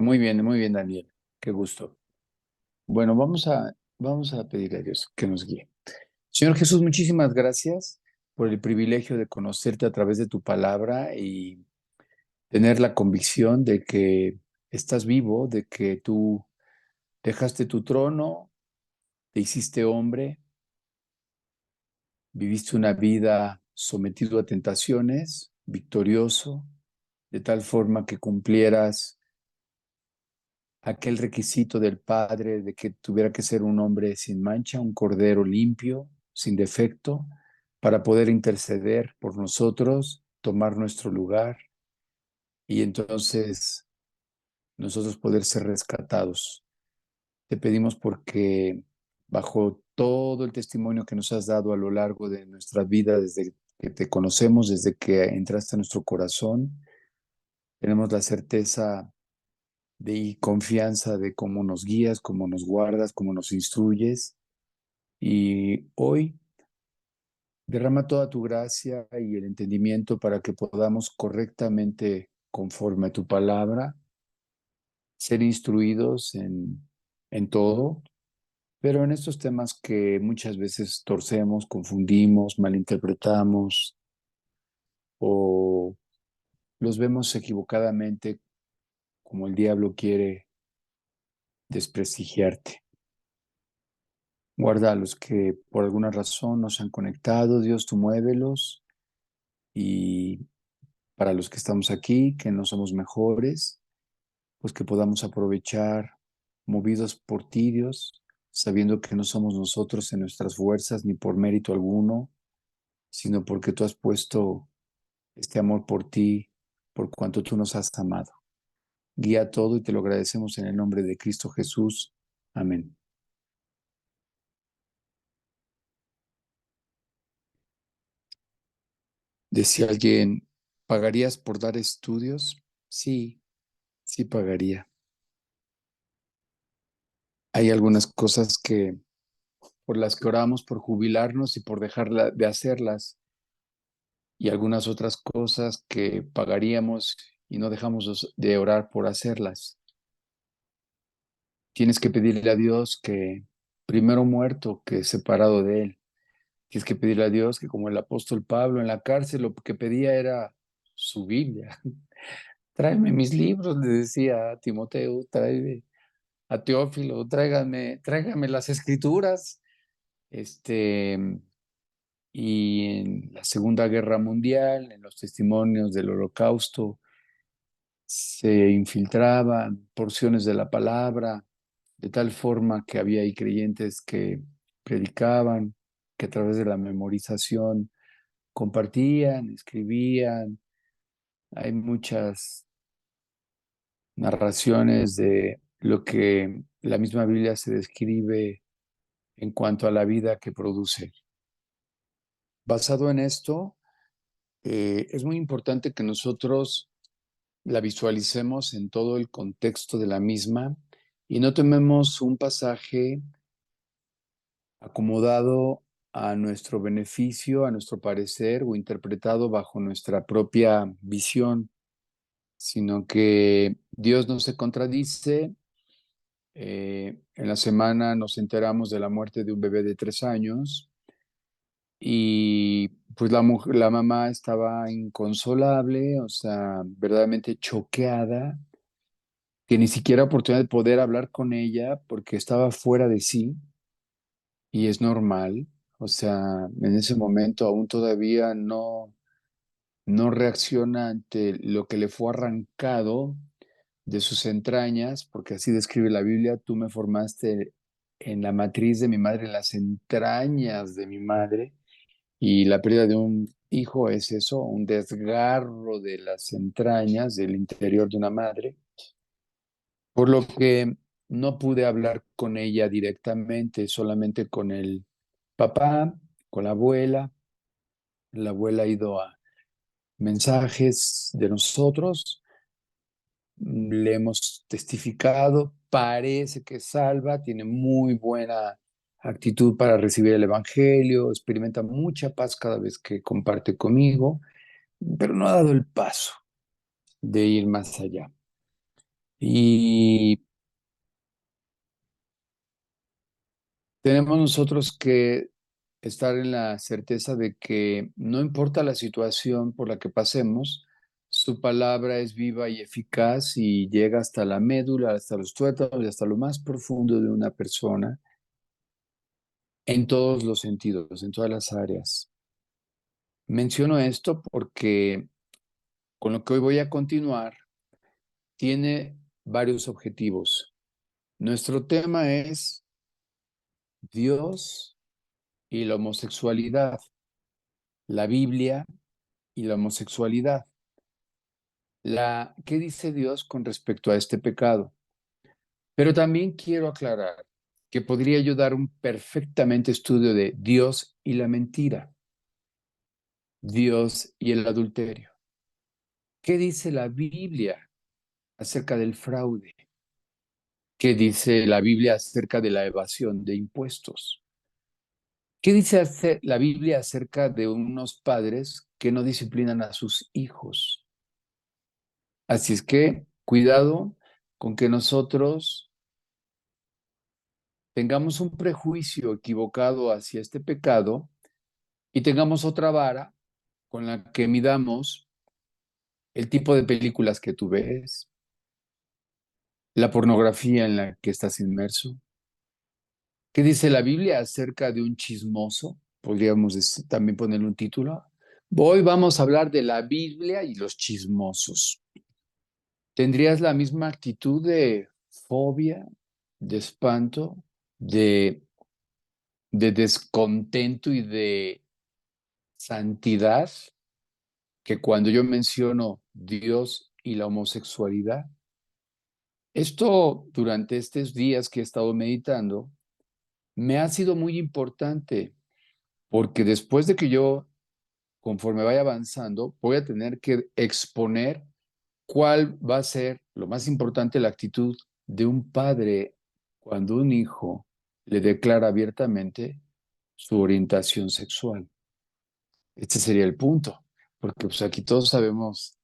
muy bien, Daniel. Qué gusto. Bueno, vamos a pedirle a Dios que nos guíe. Señor Jesús, muchísimas gracias por el privilegio de conocerte a través de tu palabra y tener la convicción de que estás vivo, de que tú dejaste tu trono, te hiciste hombre, viviste una vida sometido a tentaciones, victorioso, de tal forma que cumplieras aquel requisito del Padre de que tuviera que ser un hombre sin mancha, un cordero limpio, sin defecto, para poder interceder por nosotros, tomar nuestro lugar y entonces nosotros poder ser rescatados. Te pedimos porque bajo todo el testimonio que nos has dado a lo largo de nuestra vida, desde que te conocemos, desde que entraste a nuestro corazón, tenemos la certeza de confianza de cómo nos guías, cómo nos guardas, cómo nos instruyes. Y hoy derrama toda tu gracia y el entendimiento para que podamos correctamente, conforme a tu palabra, ser instruidos en todo, pero en estos temas que muchas veces torcemos, confundimos, malinterpretamos o los vemos equivocadamente como el diablo quiere desprestigiarte. Guarda a los que por alguna razón no se han conectado, Dios, tú muévelos. Y para los que estamos aquí, que no somos mejores, pues que podamos aprovechar, movidos por ti, Dios, sabiendo que no somos nosotros en nuestras fuerzas ni por mérito alguno, sino porque tú has puesto este amor por ti, por cuanto tú nos has amado. Guía todo y te lo agradecemos en el nombre de Cristo Jesús. Amén. Decía alguien, ¿pagarías por dar estudios? Sí, sí pagaría. Hay algunas cosas que por las que oramos por jubilarnos y por dejar de hacerlas, y algunas otras cosas que pagaríamos y no dejamos de orar por hacerlas. Tienes que pedirle a Dios que primero muerto que separado de Él. Tienes que pedirle a Dios que como el apóstol Pablo en la cárcel lo que pedía era su Biblia. Tráeme mis libros, le decía a Timoteo, tráeme a Teófilo, tráigame las escrituras. Este, y en la Segunda Guerra Mundial, en los testimonios del Holocausto, se infiltraban porciones de la palabra, de tal forma que había ahí creyentes que predicaban, que a través de la memorización compartían, escribían. Hay muchas narraciones de lo que la misma Biblia se describe en cuanto a la vida que produce. Basado en esto, es muy importante que nosotros la visualicemos en todo el contexto de la misma y no tomemos un pasaje acomodado a nuestro beneficio, a nuestro parecer o interpretado bajo nuestra propia visión, sino que Dios no se contradice. En la semana nos enteramos de la muerte de un bebé de 3 años y pues la mamá estaba inconsolable, o sea, verdaderamente choqueada, que ni siquiera oportunidad de poder hablar con ella porque estaba fuera de sí y es normal. O sea, en ese momento aún todavía no reacciona ante lo que le fue arrancado de sus entrañas, porque así describe la Biblia: tú me formaste en la matriz de mi madre, en las entrañas de mi madre. Y la pérdida de un hijo es eso, un desgarro de las entrañas, del interior de una madre, por lo que no pude hablar con ella directamente, solamente con el papá, con la abuela. La abuela ha ido a mensajes de nosotros, le hemos testificado, parece que salva, tiene muy buena actitud para recibir el Evangelio, experimenta mucha paz cada vez que comparte conmigo, pero no ha dado el paso de ir más allá. Y tenemos nosotros que estar en la certeza de que no importa la situación por la que pasemos, su palabra es viva y eficaz y llega hasta la médula, hasta los tuétanos y hasta lo más profundo de una persona en todos los sentidos, en todas las áreas. Menciono esto porque con lo que hoy voy a continuar tiene varios objetivos. Nuestro tema es Dios y la homosexualidad, la Biblia y la homosexualidad. ¿Qué dice Dios con respecto a este pecado? Pero también quiero aclarar que podría yo dar un perfectamente estudio de Dios y la mentira, Dios y el adulterio. ¿Qué dice la Biblia acerca del fraude? ¿Qué dice la Biblia acerca de la evasión de impuestos? ¿Qué dice la Biblia acerca de unos padres que no disciplinan a sus hijos? Así es que cuidado con que nosotros tengamos un prejuicio equivocado hacia este pecado y tengamos otra vara con la que midamos el tipo de películas que tú ves, la pornografía en la que estás inmerso. ¿Qué dice la Biblia acerca de un chismoso? Podríamos también ponerle un título. Hoy vamos a hablar de la Biblia y los chismosos. ¿Tendrías la misma actitud de fobia, de espanto, de, de descontento y de santidad que cuando yo menciono Dios y la homosexualidad? Esto durante estos días que he estado meditando me ha sido muy importante porque después de que yo, conforme vaya avanzando, voy a tener que exponer cuál va a ser lo más importante, la actitud de un padre cuando un hijo le declara abiertamente su orientación sexual. Este sería el punto, porque pues aquí todos sabemos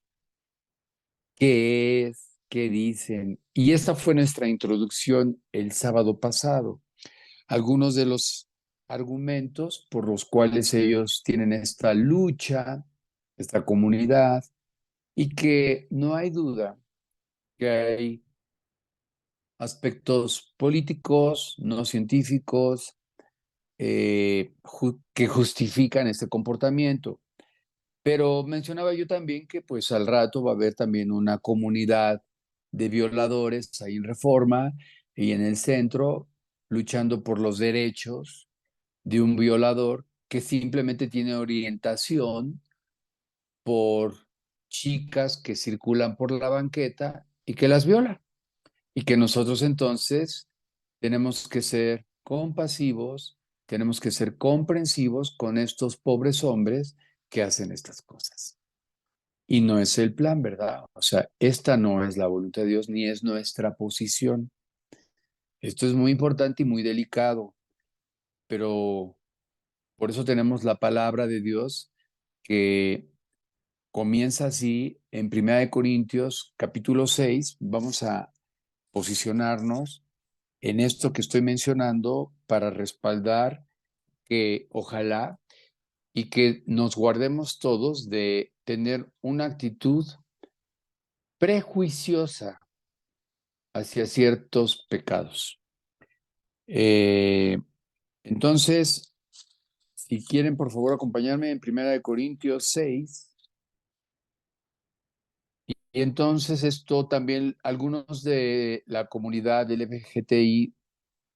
qué es, qué dicen. Y esta fue nuestra introducción el sábado pasado. Algunos de los argumentos por los cuales ellos tienen esta lucha, esta comunidad, y que no hay duda que hay aspectos políticos, no científicos, que justifican este comportamiento. Pero mencionaba yo también que pues al rato va a haber también una comunidad de violadores ahí en Reforma y en el centro, luchando por los derechos de un violador que simplemente tiene orientación por chicas que circulan por la banqueta y que las violan. Y que nosotros entonces tenemos que ser compasivos, tenemos que ser comprensivos con estos pobres hombres que hacen estas cosas. Y no es el plan, ¿verdad? O sea, esta no es la voluntad de Dios ni es nuestra posición. Esto es muy importante y muy delicado, pero por eso tenemos la palabra de Dios que comienza así en Primera de Corintios, capítulo 6. Vamos a posicionarnos en esto que estoy mencionando para respaldar que ojalá y que nos guardemos todos de tener una actitud prejuiciosa hacia ciertos pecados. Eh, entonces, si quieren, por favor, acompañarme en Primera de Corintios 6. Y entonces esto también, algunos de la comunidad LGBTI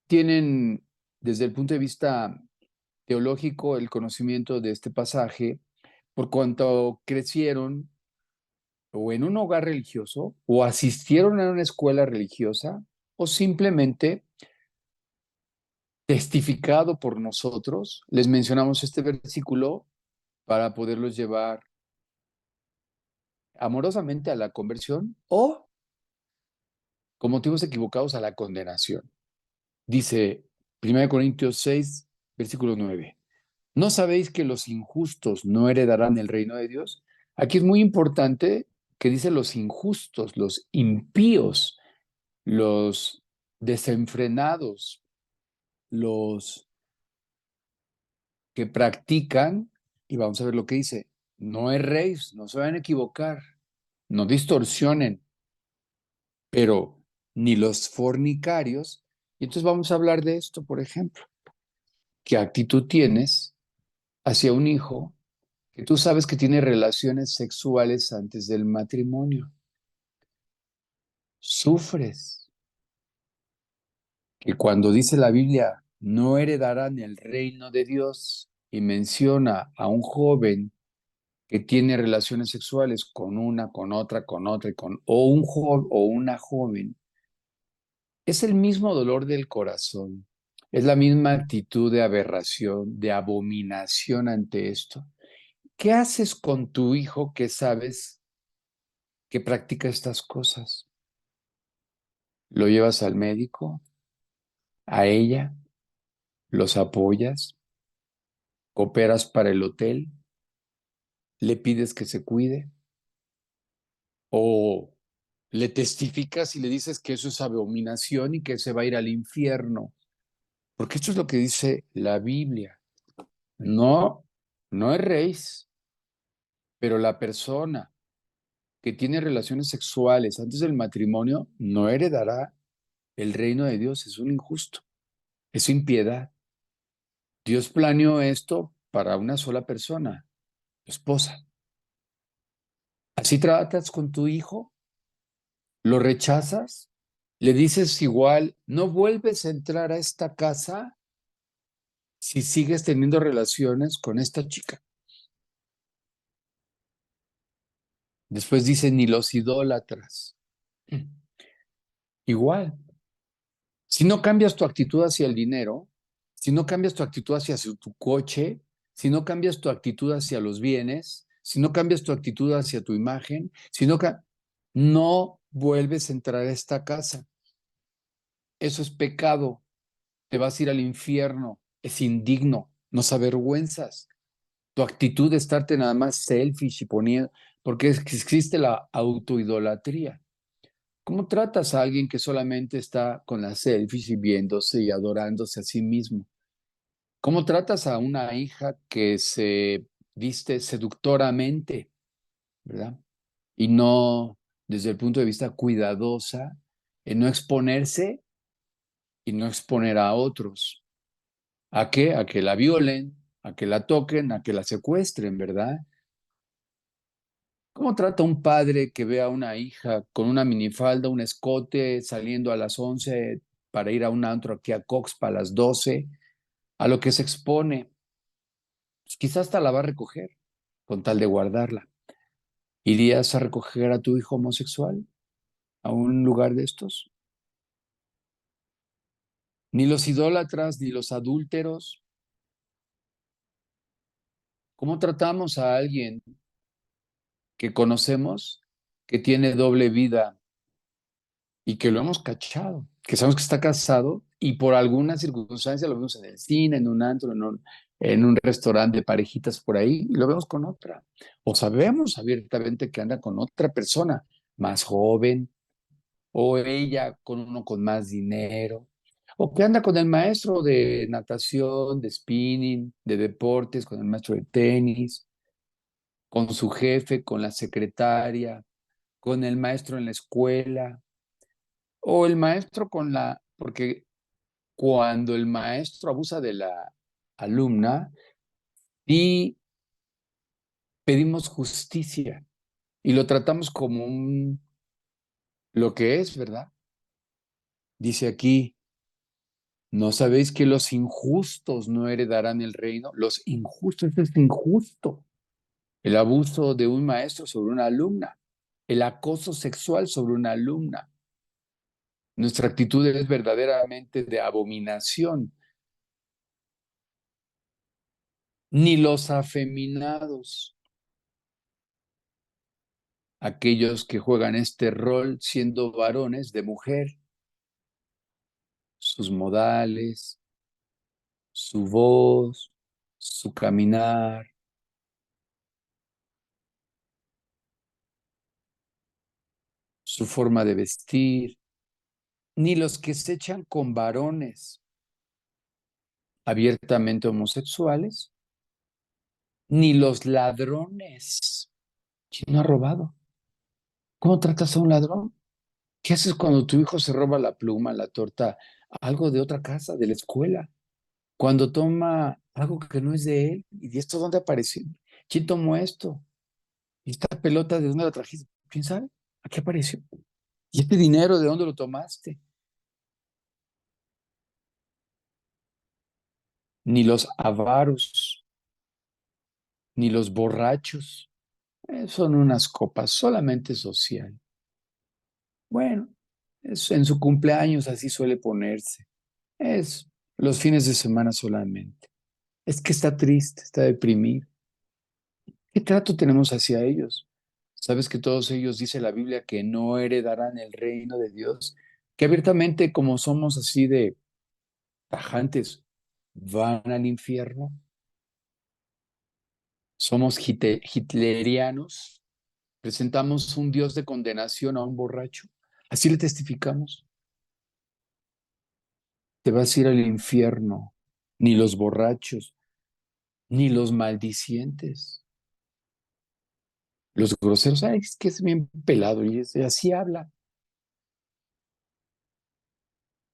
tienen, desde el punto de vista teológico, el conocimiento de este pasaje, por cuanto crecieron o en un hogar religioso, o asistieron a una escuela religiosa, o simplemente testificado por nosotros, les mencionamos este versículo para poderlos llevar amorosamente a la conversión o con motivos equivocados a la condenación. Dice 1 Corintios 6, versículo 9. ¿No sabéis que los injustos no heredarán el reino de Dios? Aquí es muy importante que dice los injustos, los impíos. los desenfrenados, los que practican, y vamos a ver lo que dice, no erréis, no se vayan a equivocar, no distorsionen, pero ni los fornicarios. Y entonces vamos a hablar de esto, por ejemplo. ¿Qué actitud tienes hacia un hijo que tú sabes que tiene relaciones sexuales antes del matrimonio? Sufres que cuando dice la Biblia, no heredarán el reino de Dios y menciona a un joven que tiene relaciones sexuales con una, con otra, o un joven o una joven, es el mismo dolor del corazón, es la misma actitud de aberración, de abominación ante esto. ¿Qué haces con tu hijo que sabes que practica estas cosas? ¿Lo llevas al médico? ¿A ella? ¿Los apoyas? ¿Cooperas para el hotel? ¿Le pides que se cuide? ¿O le testificas y le dices que eso es abominación y que se va a ir al infierno? Porque esto es lo que dice la Biblia. No, no erréis, pero la persona que tiene relaciones sexuales antes del matrimonio no heredará el reino de Dios. Es un injusto, es impiedad. Dios planeó esto para una sola persona, tu esposa. ¿Así tratas con tu hijo? ¿Lo rechazas? ¿Le dices igual, no vuelves a entrar a esta casa si sigues teniendo relaciones con esta chica? Después dice, ni los idólatras. Igual, si no cambias tu actitud hacia el dinero, si no cambias tu actitud hacia tu coche, si no cambias tu actitud hacia los bienes, si no cambias tu actitud hacia tu imagen, si no, no vuelves a entrar a esta casa. Eso es pecado. Te vas a ir al infierno. Es indigno. Nos avergüenzas. Tu actitud de estarte nada más selfish y poniendo, porque existe la autoidolatría. ¿Cómo tratas a alguien que solamente está con las selfies y viéndose y adorándose a sí mismo? ¿Cómo tratas a una hija que se viste seductoramente, ¿verdad? Y no desde el punto de vista cuidadosa, en no exponerse y no exponer a otros? ¿A qué? A que la violen, a que la toquen, a que la secuestren, ¿verdad? ¿Cómo trata un padre que ve a una hija con una minifalda, un escote, saliendo a las 11 para ir a un antro aquí a Cox para las 12, a lo que se expone? Pues quizás hasta la va a recoger con tal de guardarla. ¿Irías a recoger a tu hijo homosexual a un lugar de estos? Ni los idólatras, ni los adúlteros. ¿Cómo tratamos a alguien que conocemos que tiene doble vida y que lo hemos cachado, que sabemos que está casado y por alguna circunstancia lo vemos en el cine, en un antro, en un restaurante de parejitas por ahí y lo vemos con otra? O sabemos abiertamente que anda con otra persona más joven o ella con uno con más dinero o que anda con el maestro de natación, de spinning, de deportes, con el maestro de tenis, con su jefe, con la secretaria, con el maestro en la escuela o el maestro con la, porque cuando el maestro abusa de la alumna y pedimos justicia y lo tratamos como lo que es, ¿verdad? Dice aquí, ¿no sabéis que los injustos no heredarán el reino? Los injustos, esto es injusto. El abuso de un maestro sobre una alumna, el acoso sexual sobre una alumna. Nuestra actitud es verdaderamente de abominación. Ni los afeminados, aquellos que juegan este rol siendo varones de mujer, sus modales, su voz, su caminar, su forma de vestir, ni los que se echan con varones abiertamente homosexuales, ni los ladrones. ¿Quién no ha robado? ¿Cómo tratas a un ladrón? ¿Qué haces cuando tu hijo se roba la pluma, la torta, algo de otra casa, de la escuela? Cuando toma algo que no es de él, ¿y esto dónde apareció? ¿Quién tomó esto? ¿Y esta pelota de dónde la trajiste? ¿Quién sabe? ¿A qué apareció? ¿Y este dinero de dónde lo tomaste? Ni los avaros, ni los borrachos. Son unas copas solamente social. Bueno, en su cumpleaños así suele ponerse. Es los fines de semana solamente. Es que está triste, está deprimido. ¿Qué trato tenemos hacia ellos? Sabes que todos ellos, dice la Biblia, que no heredarán el reino de Dios, que abiertamente, como somos así de tajantes, van al infierno. Somos hitlerianos, presentamos un Dios de condenación a un borracho. Así le testificamos. Te vas a ir al infierno, ni los borrachos, ni los maldicientes, los groseros. Ay, es que es bien pelado y así habla,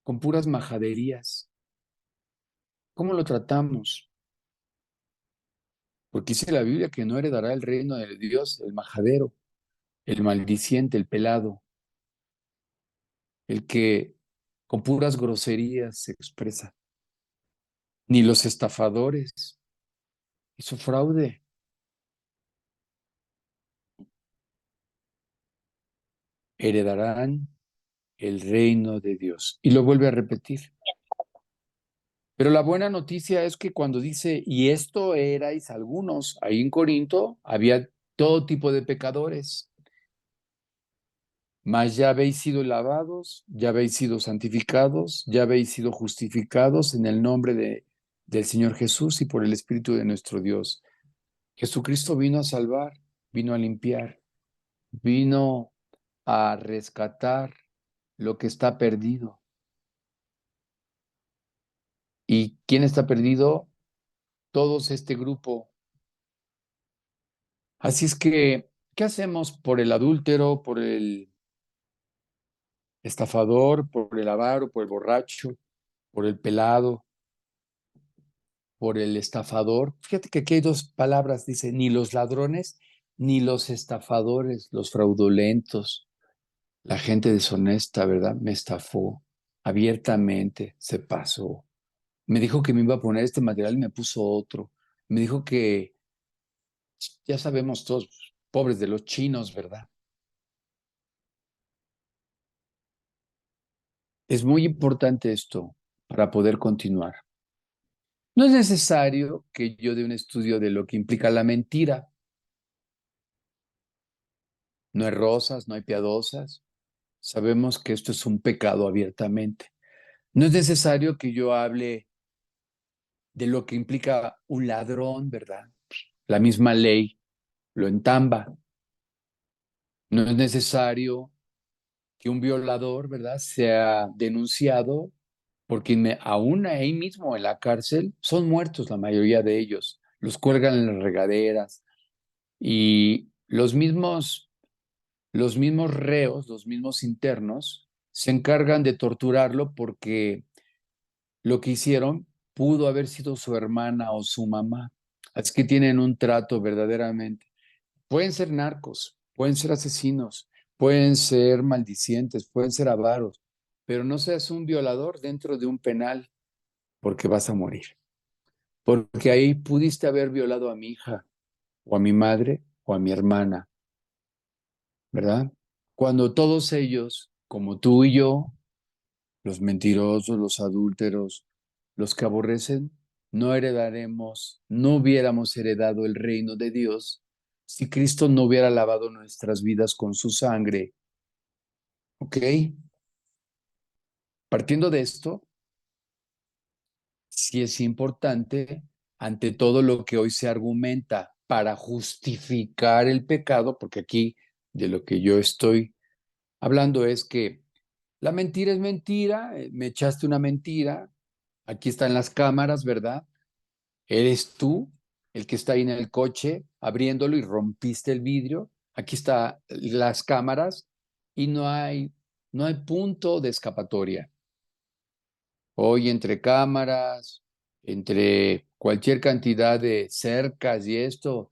con puras majaderías. ¿Cómo lo tratamos? Porque dice la Biblia que no heredará el reino de Dios el majadero, el maldiciente, el pelado, el que con puras groserías se expresa, ni los estafadores. Hizo fraude, heredarán el reino de Dios. Y lo vuelve a repetir. Pero la buena noticia es que cuando dice, y esto erais algunos, ahí en Corinto había todo tipo de pecadores, mas ya habéis sido lavados, ya habéis sido santificados, ya habéis sido justificados en el nombre del Señor Jesús y por el Espíritu de nuestro Dios. Jesucristo vino a salvar, vino a limpiar, vino a rescatar lo que está perdido. ¿Y quién está perdido? Todos este grupo. Así es que, ¿qué hacemos por el adúltero, por el estafador, por el avaro, por el borracho, por el pelado, por el estafador? Fíjate que aquí hay dos palabras, dice, ni los ladrones, ni los estafadores, los fraudulentos, la gente deshonesta, ¿verdad? Me estafó abiertamente, se pasó. Me dijo que me iba a poner este material y me puso otro. Me dijo que, ya sabemos todos, pobres de los chinos, ¿verdad? Es muy importante esto para poder continuar. No es necesario que yo dé un estudio de lo que implica la mentira. No hay rosas, no hay piadosas. Sabemos que esto es un pecado abiertamente. No es necesario que yo hable de lo que implica un ladrón, ¿verdad? La misma ley lo entamba. No es necesario que un violador, ¿verdad?, sea denunciado porque aún ahí mismo en la cárcel son muertos la mayoría de ellos. Los cuelgan en las regaderas y los mismos reos, los mismos internos, se encargan de torturarlo porque lo que hicieron pudo haber sido su hermana o su mamá. Así que tienen un trato verdaderamente. Pueden ser narcos, pueden ser asesinos, pueden ser maldicientes, pueden ser avaros, pero no seas un violador dentro de un penal porque vas a morir. Porque ahí pudiste haber violado a mi hija o a mi madre o a mi hermana, ¿verdad? Cuando todos ellos, como tú y yo, los mentirosos, los adúlteros, los que aborrecen, no heredaremos, no hubiéramos heredado el reino de Dios si Cristo no hubiera lavado nuestras vidas con su sangre. ¿Ok? Partiendo de esto, sí es importante, ante todo lo que hoy se argumenta para justificar el pecado, porque aquí de lo que yo estoy hablando es que La mentira es mentira, me echaste una mentira, aquí están las cámaras, ¿verdad? Eres tú el que está ahí en el coche abriéndolo y rompiste el vidrio, aquí están las cámaras y no hay punto de escapatoria. Hoy entre cámaras, entre cualquier cantidad de cercas y esto,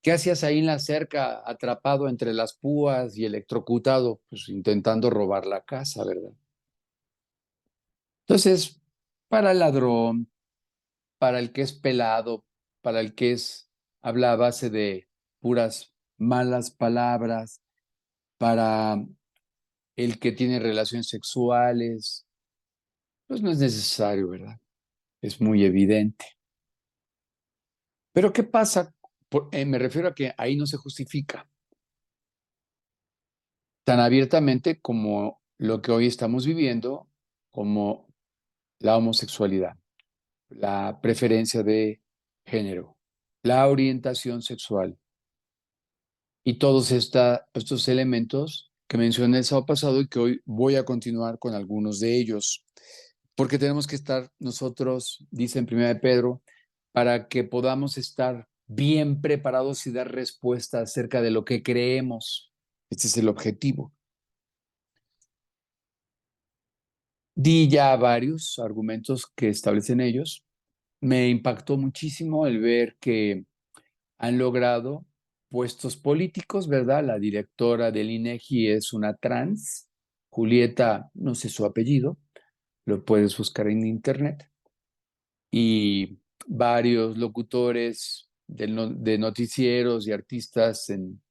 ¿qué hacías ahí en la cerca, atrapado entre las púas y electrocutado? Pues intentando robar la casa, ¿verdad? Entonces, para el ladrón, para el que es pelado, para el que habla a base de puras malas palabras, para el que tiene relaciones sexuales, pues no es necesario, ¿verdad? Es muy evidente. Pero ¿qué pasa? Me refiero a que ahí no se justifica tan abiertamente como lo que hoy estamos viviendo, como la homosexualidad, la preferencia de género, la orientación sexual y todos estos elementos que mencioné el sábado pasado y que hoy voy a continuar con algunos de ellos, porque tenemos que estar nosotros, dice en Primera de Pedro, para que podamos estar bien preparados y dar respuesta acerca de lo que creemos. Este es el objetivo. Di ya varios argumentos que establecen ellos. Me impactó muchísimo el ver que han logrado puestos políticos, ¿verdad? La directora del INEGI es una trans, Julieta, no sé su apellido, lo puedes buscar en internet, y varios locutores de noticieros y artistas en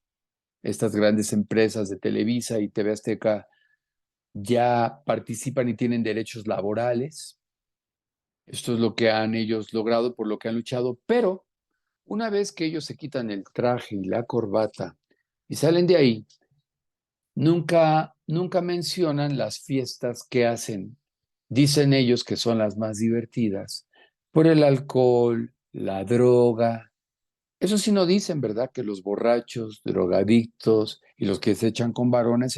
estas grandes empresas de Televisa y TV Azteca ya participan y tienen derechos laborales. Esto es lo que han ellos logrado, por lo que han luchado, pero una vez que ellos se quitan el traje y la corbata y salen de ahí, nunca mencionan las fiestas que hacen. Dicen ellos que son las más divertidas por el alcohol, la droga. Eso sí no dicen, ¿verdad? Que los borrachos, drogadictos y los que se echan con varones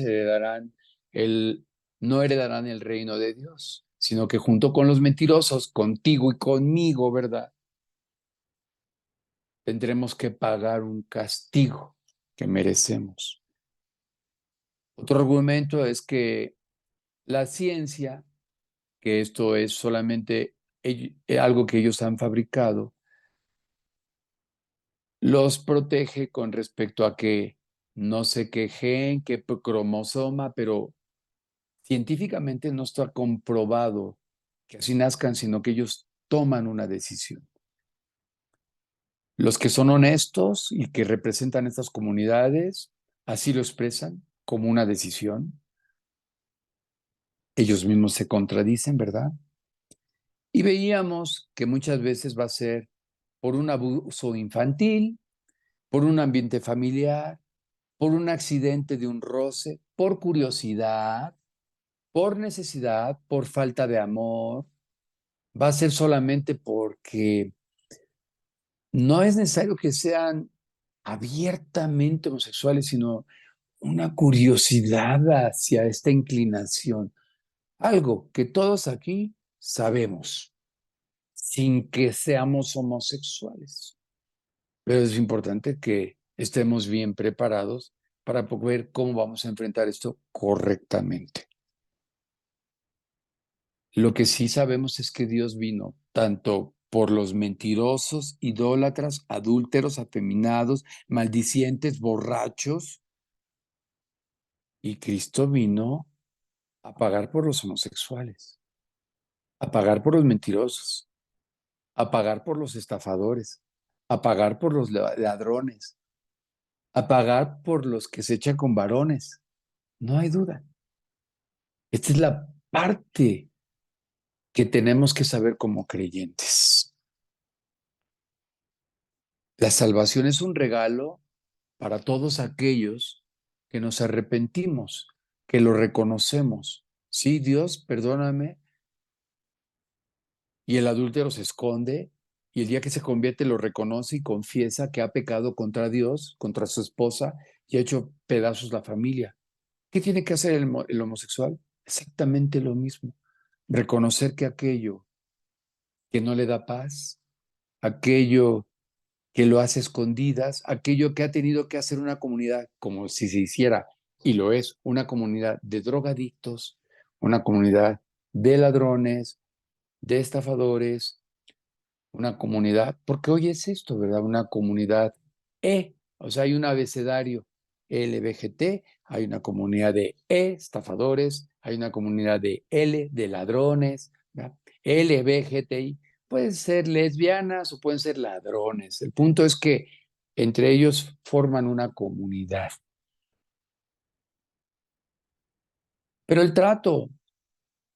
no heredarán el reino de Dios, sino que junto con los mentirosos, contigo y conmigo, ¿verdad? Tendremos que pagar un castigo que merecemos. Otro argumento es que la ciencia, que esto es solamente algo que ellos han fabricado, los protege con respecto a que no sé qué gen, qué cromosoma, pero científicamente no está comprobado que así nazcan, sino que ellos toman una decisión. Los que son honestos y que representan estas comunidades, así lo expresan como una decisión. Ellos mismos se contradicen, ¿verdad? Y veíamos que muchas veces va a ser por un abuso infantil, por un ambiente familiar, por un accidente de un roce, por curiosidad, por necesidad, por falta de amor. Va a ser solamente porque no es necesario que sean abiertamente homosexuales, sino una curiosidad hacia esta inclinación. Algo que todos aquí sabemos, sin que seamos homosexuales. Pero es importante que estemos bien preparados para ver cómo vamos a enfrentar esto correctamente. Lo que sí sabemos es que Dios vino tanto por los mentirosos, idólatras, adúlteros, afeminados, maldicientes, borrachos, y Cristo vino a pagar por los homosexuales, a pagar por los mentirosos, a pagar por los estafadores, a pagar por los ladrones, a pagar por los que se echan con varones. No hay duda. Esta es la parte que tenemos que saber como creyentes. La salvación es un regalo para todos aquellos que nos arrepentimos, que lo reconocemos. Sí, Dios, perdóname. Y el adúltero se esconde y el día que se convierte lo reconoce y confiesa que ha pecado contra Dios, contra su esposa y ha hecho pedazos la familia. ¿Qué tiene que hacer el homosexual? Exactamente lo mismo. Reconocer que aquello que no le da paz, aquello que lo hace a escondidas, aquello que ha tenido que hacer una comunidad, como si se hiciera, y lo es, una comunidad de drogadictos, una comunidad de ladrones, de estafadores, una comunidad, porque hoy es esto, ¿verdad? Una comunidad o sea, hay un abecedario LBGT, hay una comunidad de estafadores, hay una comunidad de L, de ladrones, ¿verdad? LBGTI, pueden ser lesbianas o pueden ser ladrones. El punto es que entre ellos forman una comunidad. Pero el trato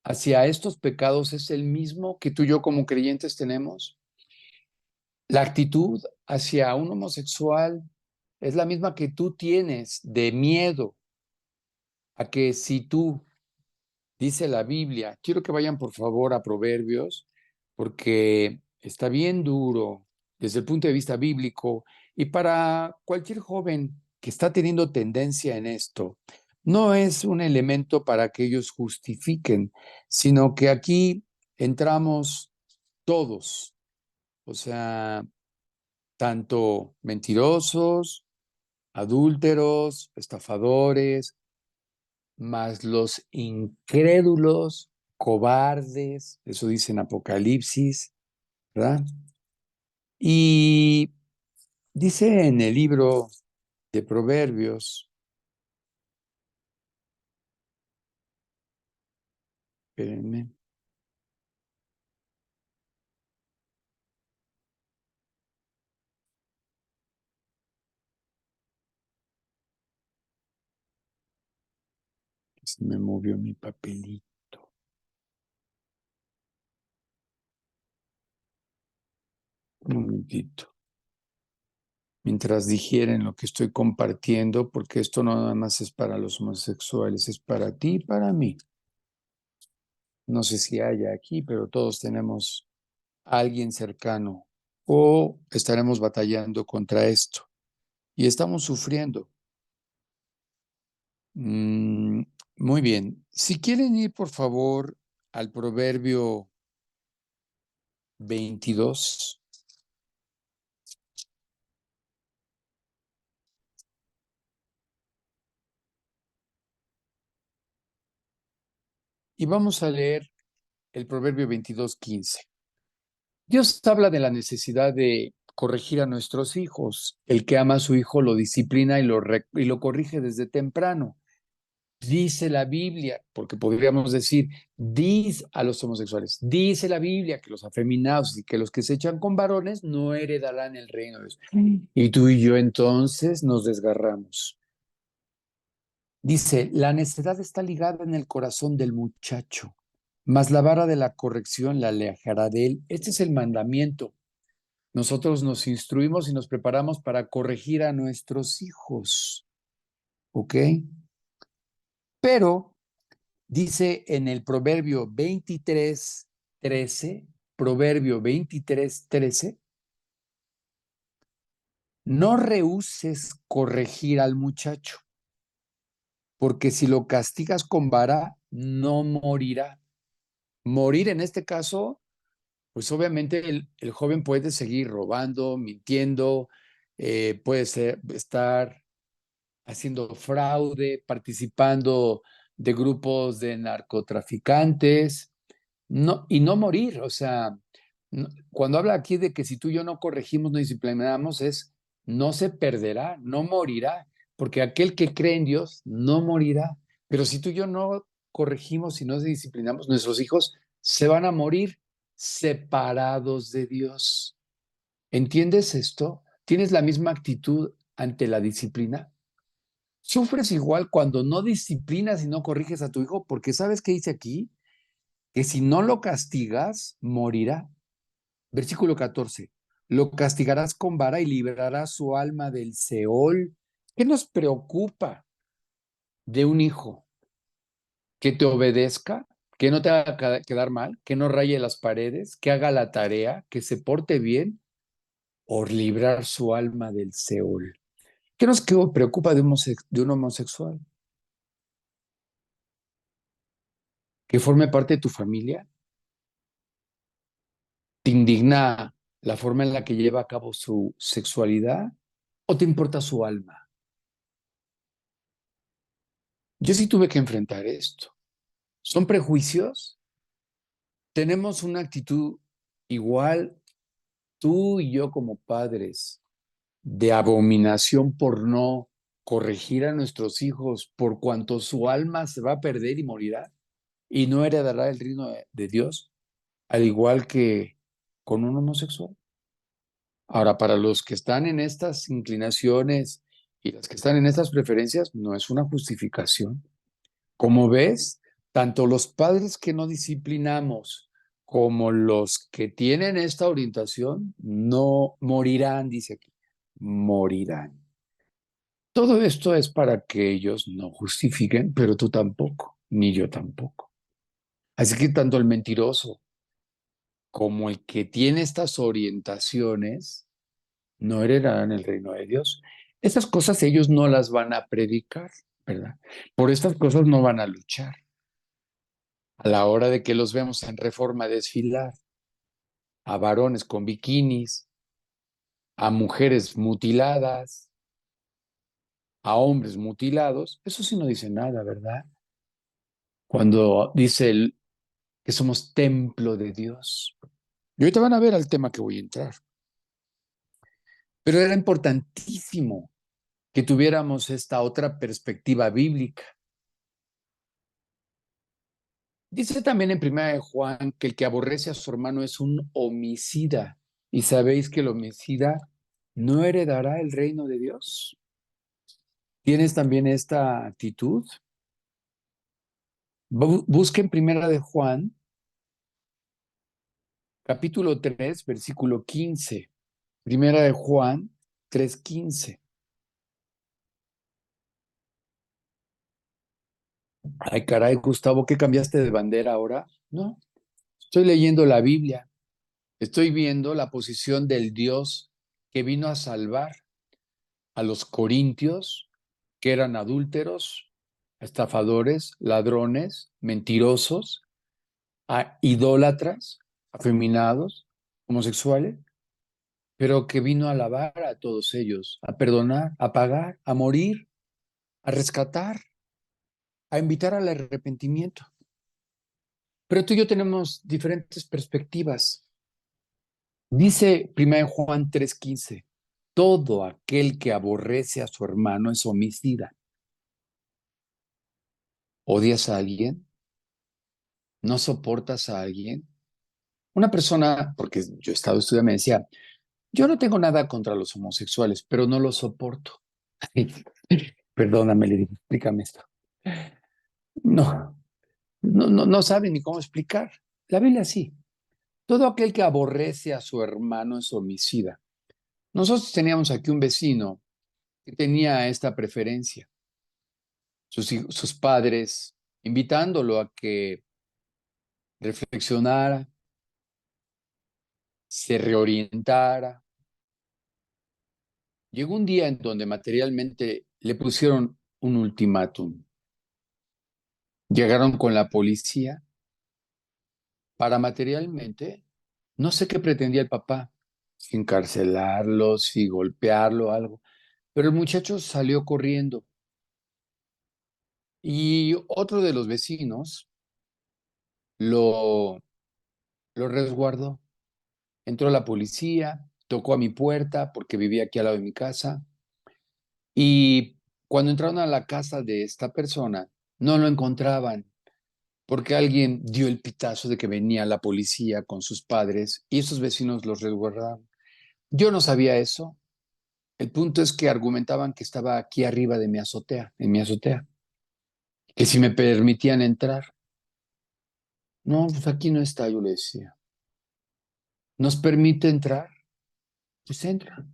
hacia estos pecados es el mismo que tú y yo como creyentes tenemos. La actitud hacia un homosexual es la misma que tú tienes de miedo a que si tú, dice la Biblia, quiero que vayan por favor a Proverbios, porque está bien duro desde el punto de vista bíblico y para cualquier joven que está teniendo tendencia en esto, no es un elemento para que ellos justifiquen, sino que aquí entramos todos, o sea, tanto mentirosos, adúlteros, estafadores, más los incrédulos, cobardes, eso dice en Apocalipsis, ¿verdad? Y dice en el libro de Proverbios, espérenme, que se me movió mi papelito, un momentito, mientras digieren lo que estoy compartiendo, porque esto no nada más es para los homosexuales, es para ti y para mí. No sé si haya aquí, pero todos tenemos a alguien cercano o estaremos batallando contra esto y estamos sufriendo. Mm, muy bien. Si quieren ir, por favor, al Proverbio 22 y vamos a leer el Proverbio 22:15. Dios habla de la necesidad de corregir a nuestros hijos. El que ama a su hijo lo disciplina y lo corrige desde temprano. Dice la Biblia, porque podríamos decir, dice a los homosexuales, dice la Biblia que los afeminados y que los que se echan con varones no heredarán el reino de Dios. Y tú y yo entonces nos desgarramos. Dice, la necedad está ligada en el corazón del muchacho, mas la vara de la corrección la alejará de él. Este es el mandamiento. Nosotros nos instruimos y nos preparamos para corregir a nuestros hijos, ¿ok? Pero dice en el Proverbio 23:13, no rehúses corregir al muchacho, porque si lo castigas con vara, no morirá. Morir en este caso, pues obviamente el joven puede seguir robando, mintiendo, puede estar haciendo fraude, participando de grupos de narcotraficantes, no, y no morir. O sea, cuando habla aquí de que si tú y yo no corregimos, no disciplinamos, es no se perderá, no morirá, porque aquel que cree en Dios no morirá. Pero si tú y yo no corregimos y no disciplinamos, nuestros hijos se van a morir separados de Dios. ¿Entiendes esto? ¿Tienes la misma actitud ante la disciplina? Sufres igual cuando no disciplinas y no corriges a tu hijo, porque ¿sabes qué dice aquí? Que si no lo castigas, morirá. Versículo 14. Lo castigarás con vara y librarás su alma del Seol. ¿Qué nos preocupa de un hijo? Que te obedezca, que no te haga quedar mal, que no raye las paredes, que haga la tarea, que se porte bien, o librar su alma del Seol. ¿Qué nos preocupa de un homosexual? que forme parte de tu familia? ¿Te indigna la forma en la que lleva a cabo su sexualidad o te importa su alma? Yo sí tuve que enfrentar esto. ¿Son prejuicios? ¿Tenemos una actitud igual tú y yo como padres de abominación por no corregir a nuestros hijos por cuanto su alma se va a perder y morirá y no heredará el reino de Dios, al igual que con un homosexual? Ahora, para los que están en estas inclinaciones y las que están en estas preferencias, no es una justificación. Como ves, tanto los padres que no disciplinamos como los que tienen esta orientación no morirán, dice aquí, morirán. Todo esto es para que ellos no justifiquen, pero tú tampoco, ni yo tampoco. Así que tanto el mentiroso como el que tiene estas orientaciones no heredarán el reino de Dios. Estas cosas ellos no las van a predicar, ¿verdad? Por estas cosas no van a luchar. A la hora de que los vemos en Reforma desfilar, a varones con bikinis, a mujeres mutiladas, a hombres mutilados, eso sí no dice nada, ¿verdad? Cuando dice que somos templo de Dios. Y ahorita van a ver al tema que voy a entrar. Pero era importantísimo que tuviéramos esta otra perspectiva bíblica. Dice también en Primera de Juan que el que aborrece a su hermano es un homicida. Y sabéis que el homicida no heredará el reino de Dios. ¿Tienes también esta actitud? Busquen Primera de Juan, capítulo 3, versículo 15. Primera de Juan 3:15. Ay, caray, Gustavo, ¿qué cambiaste de bandera ahora? No, estoy leyendo la Biblia. Estoy viendo la posición del Dios que vino a salvar a los corintios, que eran adúlteros, estafadores, ladrones, mentirosos, a idólatras, afeminados, homosexuales, pero que vino a alabar a todos ellos, a perdonar, a pagar, a morir, a rescatar, a invitar al arrepentimiento. Pero tú y yo tenemos diferentes perspectivas. Dice 1 Juan 3:15, todo aquel que aborrece a su hermano es homicida. ¿Odias a alguien? ¿No soportas a alguien? Una persona, porque yo he estado estudiando, me decía, yo no tengo nada contra los homosexuales, pero no los soporto. Perdóname, le dije, explícame esto. No, no sabe ni cómo explicar. La Biblia sí. Todo aquel que aborrece a su hermano es homicida. Nosotros teníamos aquí un vecino que tenía esta preferencia. Sus padres invitándolo a que reflexionara, se reorientara. Llegó un día en donde materialmente le pusieron un ultimátum. Llegaron con la policía para materialmente, no sé qué pretendía el papá, si encarcelarlo, si golpearlo, algo. Pero el muchacho salió corriendo y otro de los vecinos lo, lo resguardó. Entró la policía, tocó a mi puerta porque vivía aquí al lado de mi casa y cuando entraron a la casa de esta persona, no lo encontraban porque alguien dio el pitazo de que venía la policía con sus padres y esos vecinos los resguardaron. Yo no sabía eso. El punto es que argumentaban que estaba aquí arriba de mi azotea, en mi azotea, que si me permitían entrar. No, pues aquí no está, yo le decía. ¿Nos permite entrar? Pues entra.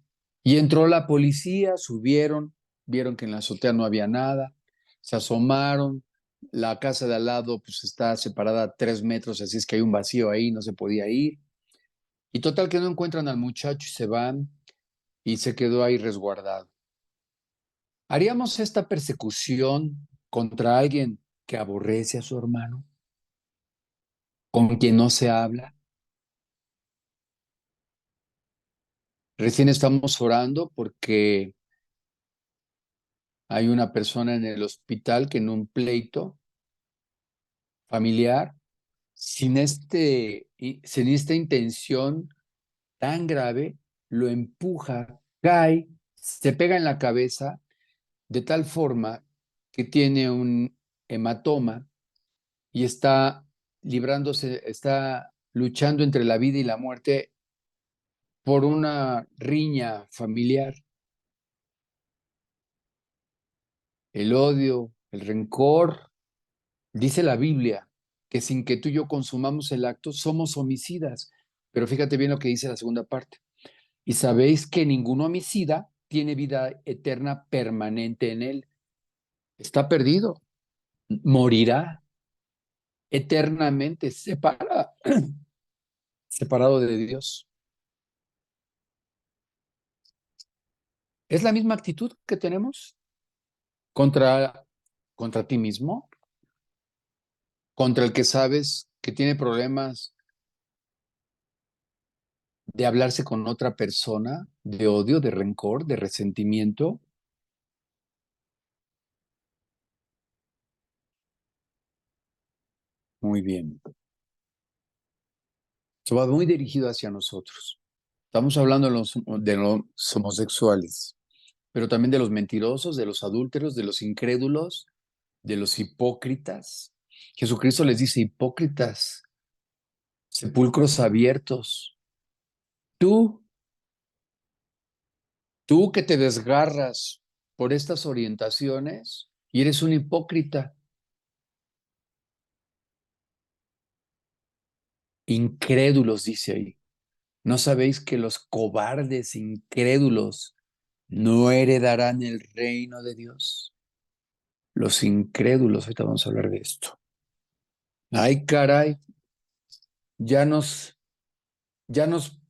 Y entró la policía, subieron, vieron que en la azotea no había nada, se asomaron, la casa de al lado pues está separada a 3 metros, así es que hay un vacío ahí, no se podía ir. Y total que no encuentran al muchacho y se van y se quedó ahí resguardado. ¿Haríamos esta persecución contra alguien que aborrece a su hermano? con quien no se habla. Recién estamos orando porque hay una persona en el hospital que en un pleito familiar, sin esta intención tan grave, lo empuja, cae, se pega en la cabeza de tal forma que tiene un hematoma y está luchando entre la vida y la muerte por una riña familiar. El odio, el rencor, dice la Biblia que sin que tú y yo consumamos el acto, somos homicidas. Pero fíjate bien lo que dice la segunda parte. Y sabéis que ningún homicida tiene vida eterna permanente en él. Está perdido, morirá eternamente separado de Dios. ¿Es la misma actitud que tenemos contra, contra ti mismo? ¿Contra el que sabes que tiene problemas de hablarse con otra persona, de odio, de rencor, de resentimiento? Muy bien. Eso va muy dirigido hacia nosotros. Estamos hablando de los homosexuales, pero también de los mentirosos, de los adúlteros, de los incrédulos, de los hipócritas. Jesucristo les dice, hipócritas, sepulcros abiertos. Tú, tú que te desgarras por estas orientaciones y eres un hipócrita, incrédulos, dice ahí. ¿No sabéis que los cobardes incrédulos no heredarán el reino de Dios? Los incrédulos, ahorita vamos a hablar de esto. Ay, caray, ya nos, ya nos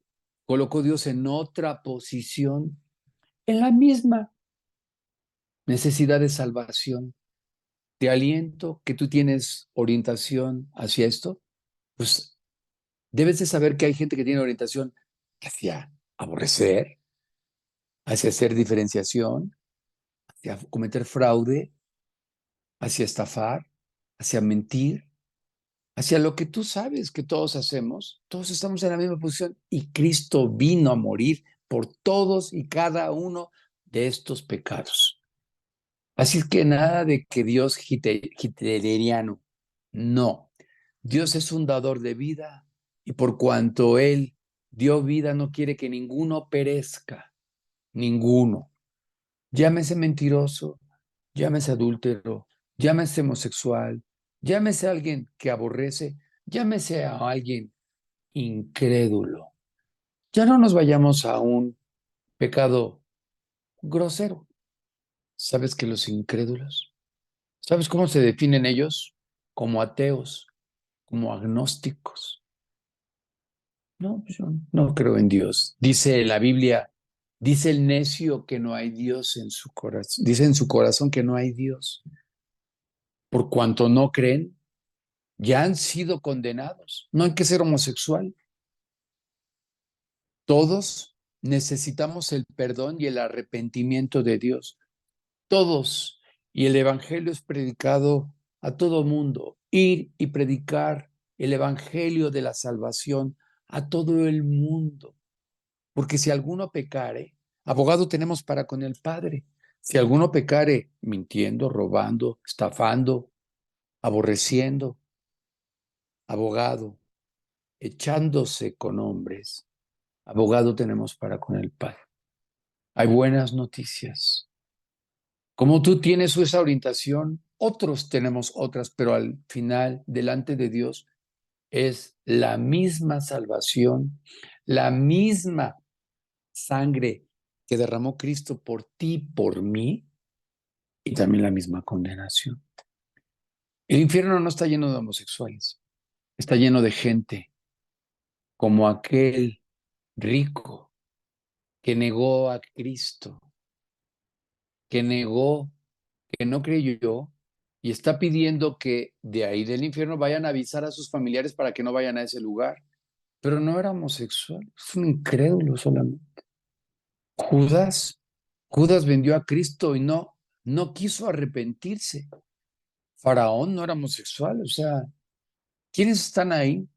colocó Dios en otra posición, en la misma necesidad de salvación. Te aliento que tú tienes orientación hacia esto, pues debes de saber que hay gente que tiene orientación hacia aborrecer, hacia hacer diferenciación, hacia cometer fraude, hacia estafar, hacia mentir, hacia lo que tú sabes que todos hacemos. Todos estamos en la misma posición y Cristo vino a morir por todos y cada uno de estos pecados. Así es que nada de que Dios hitleriano. No. Dios es un dador de vida y por cuanto Él dio vida, no quiere que ninguno perezca. Ninguno. Llámese mentiroso, llámese adúltero, llámese homosexual, llámese alguien que aborrece, llámese a alguien incrédulo. Ya no nos vayamos a un pecado grosero. ¿Sabes que los incrédulos? ¿Sabes cómo se definen ellos? Como ateos, como agnósticos. No, pues yo no creo en Dios. Dice la Biblia, dice el necio que no hay Dios en su corazón. Dice en su corazón que no hay Dios. Por cuanto no creen, ya han sido condenados. No hay que ser homosexual. Todos necesitamos el perdón y el arrepentimiento de Dios. Todos. Y el Evangelio es predicado a todo mundo. Ir y predicar el Evangelio de la salvación a todo el mundo. Porque si alguno pecare, abogado tenemos para con el Padre. Si alguno pecare mintiendo, robando, estafando, aborreciendo, abogado, echándose con hombres, abogado tenemos para con el Padre. Hay buenas noticias. Como tú tienes esa orientación, otros tenemos otras, pero al final, delante de Dios, es la misma salvación, la misma sangre que derramó Cristo por ti, por mí, y también la misma condenación. El infierno no está lleno de homosexuales, está lleno de gente como aquel rico que negó a Cristo, que negó, que no creyó, y está pidiendo que de ahí del infierno vayan a avisar a sus familiares para que no vayan a ese lugar. Pero no era homosexual, es un incrédulo solamente. Judas, Judas vendió a Cristo y no quiso arrepentirse. Faraón no era homosexual, o sea, ¿quiénes están ahí?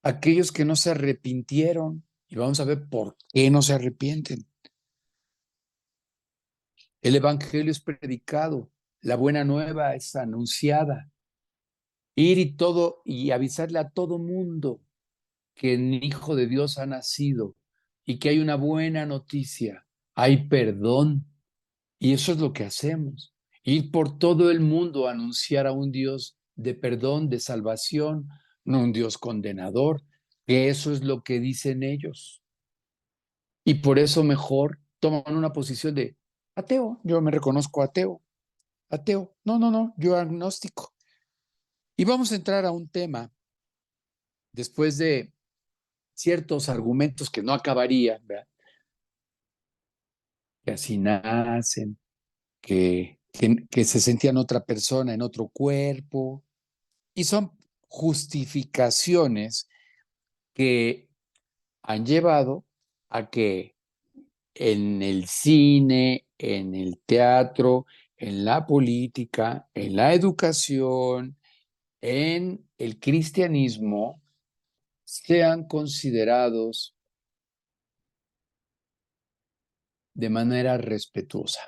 Aquellos que no se arrepintieron. Y vamos a ver por qué no se arrepienten. El evangelio es predicado, la buena nueva es anunciada. Ir y avisarle a todo mundo que el Hijo de Dios ha nacido y que hay una buena noticia, hay perdón. Y eso es lo que hacemos. Ir por todo el mundo a anunciar a un Dios de perdón, de salvación, no un Dios condenador, que eso es lo que dicen ellos. Y por eso mejor toman una posición de ateo. Yo me reconozco ateo. Ateo. No, yo agnóstico. Y vamos a entrar a un tema después de ciertos argumentos que no acabaría, ¿verdad? Que así nacen, que se sentían otra persona en otro cuerpo, y son justificaciones que han llevado a que en el cine, en el teatro, en la política, en la educación, en el cristianismo, sean considerados de manera respetuosa.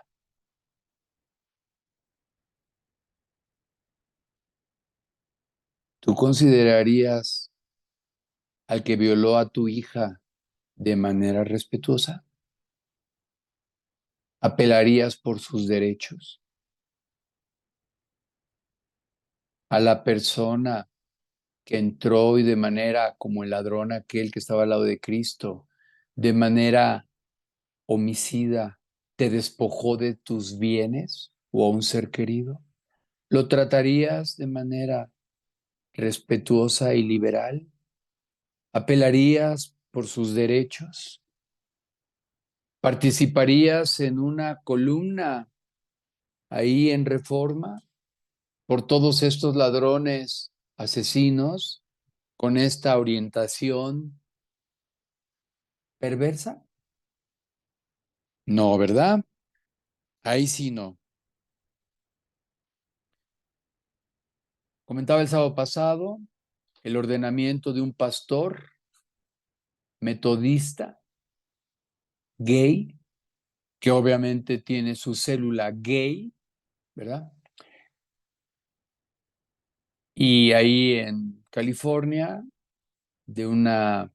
¿Tú considerarías al que violó a tu hija de manera respetuosa? ¿Apelarías por sus derechos? ¿A la persona que entró y de manera como el ladrón aquel que estaba al lado de Cristo, de manera homicida, te despojó de tus bienes o a un ser querido? ¿Lo tratarías de manera respetuosa y liberal? ¿Apelarías por sus derechos? ¿Participarías en una columna ahí en Reforma por todos estos ladrones, asesinos, con esta orientación perversa? No, ¿verdad? Ahí sí no. Comentaba el sábado pasado el ordenamiento de un pastor metodista gay, que obviamente tiene su célula gay, ¿verdad? Y ahí en California, de una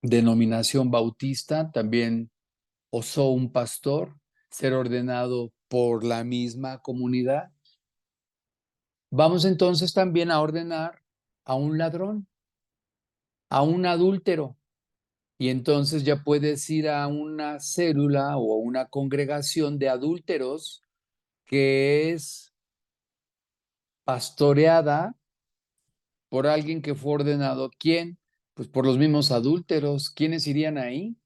denominación bautista, también osó un pastor ser ordenado por la misma comunidad. Vamos entonces también a ordenar a un ladrón, a un adúltero. Y entonces ya puedes ir a una célula o a una congregación de adúlteros que es pastoreada por alguien que fue ordenado. ¿Quién? Pues por los mismos adúlteros. ¿Quiénes irían ahí?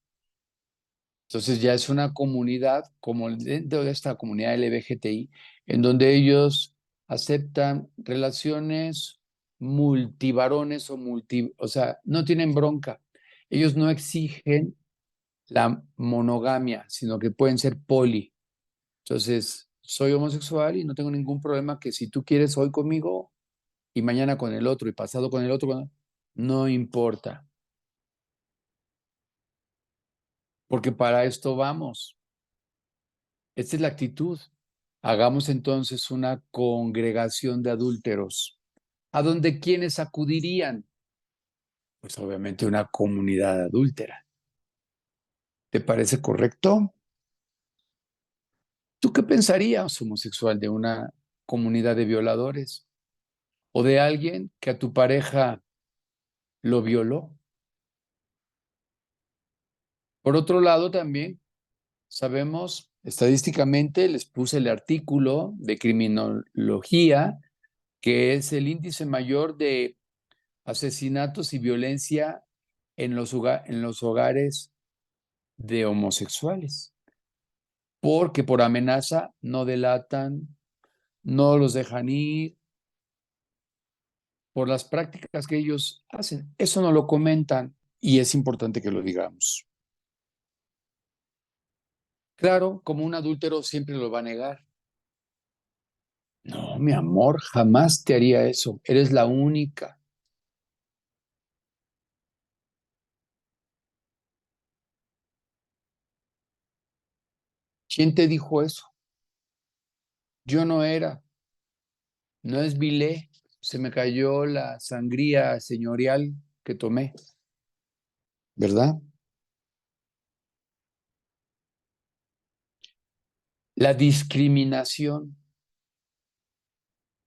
Entonces ya es una comunidad, como dentro de esta comunidad LGBTI, en donde ellos aceptan relaciones multivarones o sea, no tienen bronca. Ellos no exigen la monogamia, sino que pueden ser poli. Entonces, soy homosexual y no tengo ningún problema que si tú quieres hoy conmigo y mañana con el otro y pasado con el otro, no importa, porque para esto vamos. Esta es la actitud. Hagamos entonces una congregación de adúlteros. ¿A dónde quiénes acudirían? Pues obviamente una comunidad adúltera. ¿Te parece correcto? ¿Tú qué pensarías, homosexual, de una comunidad de violadores o de alguien que a tu pareja lo violó? Por otro lado, también sabemos estadísticamente, les puse el artículo de criminología, que es el índice mayor de asesinatos y violencia en los hogares de homosexuales, porque por amenaza no delatan, no los dejan ir por las prácticas que ellos hacen. Eso no lo comentan y es importante que lo digamos. Claro, como un adúltero siempre lo va a negar. No, mi amor, jamás te haría eso. Eres la única. ¿Quién te dijo eso? Yo no era. No es bilé. Se me cayó la sangría señorial que tomé, ¿verdad? La discriminación.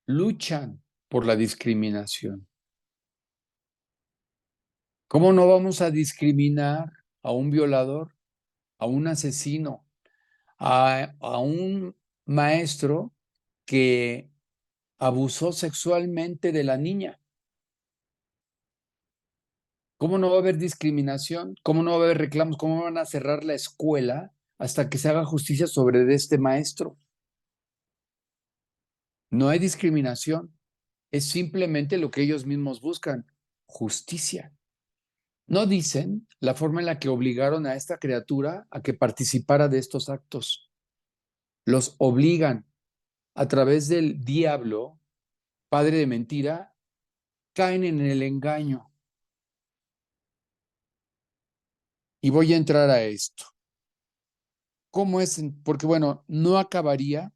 Luchan por la discriminación. ¿Cómo no vamos a discriminar a un violador, a un asesino, a un maestro que abusó sexualmente de la niña? ¿Cómo no va a haber discriminación? ¿Cómo no va a haber reclamos? ¿Cómo van a cerrar la escuela hasta que se haga justicia sobre este maestro? No hay discriminación, es simplemente lo que ellos mismos buscan, justicia. No dicen la forma en la que obligaron a esta criatura a que participara de estos actos. Los obligan a través del diablo, padre de mentira, caen en el engaño. Y voy a entrar a esto. ¿Cómo es? Porque bueno, no acabaría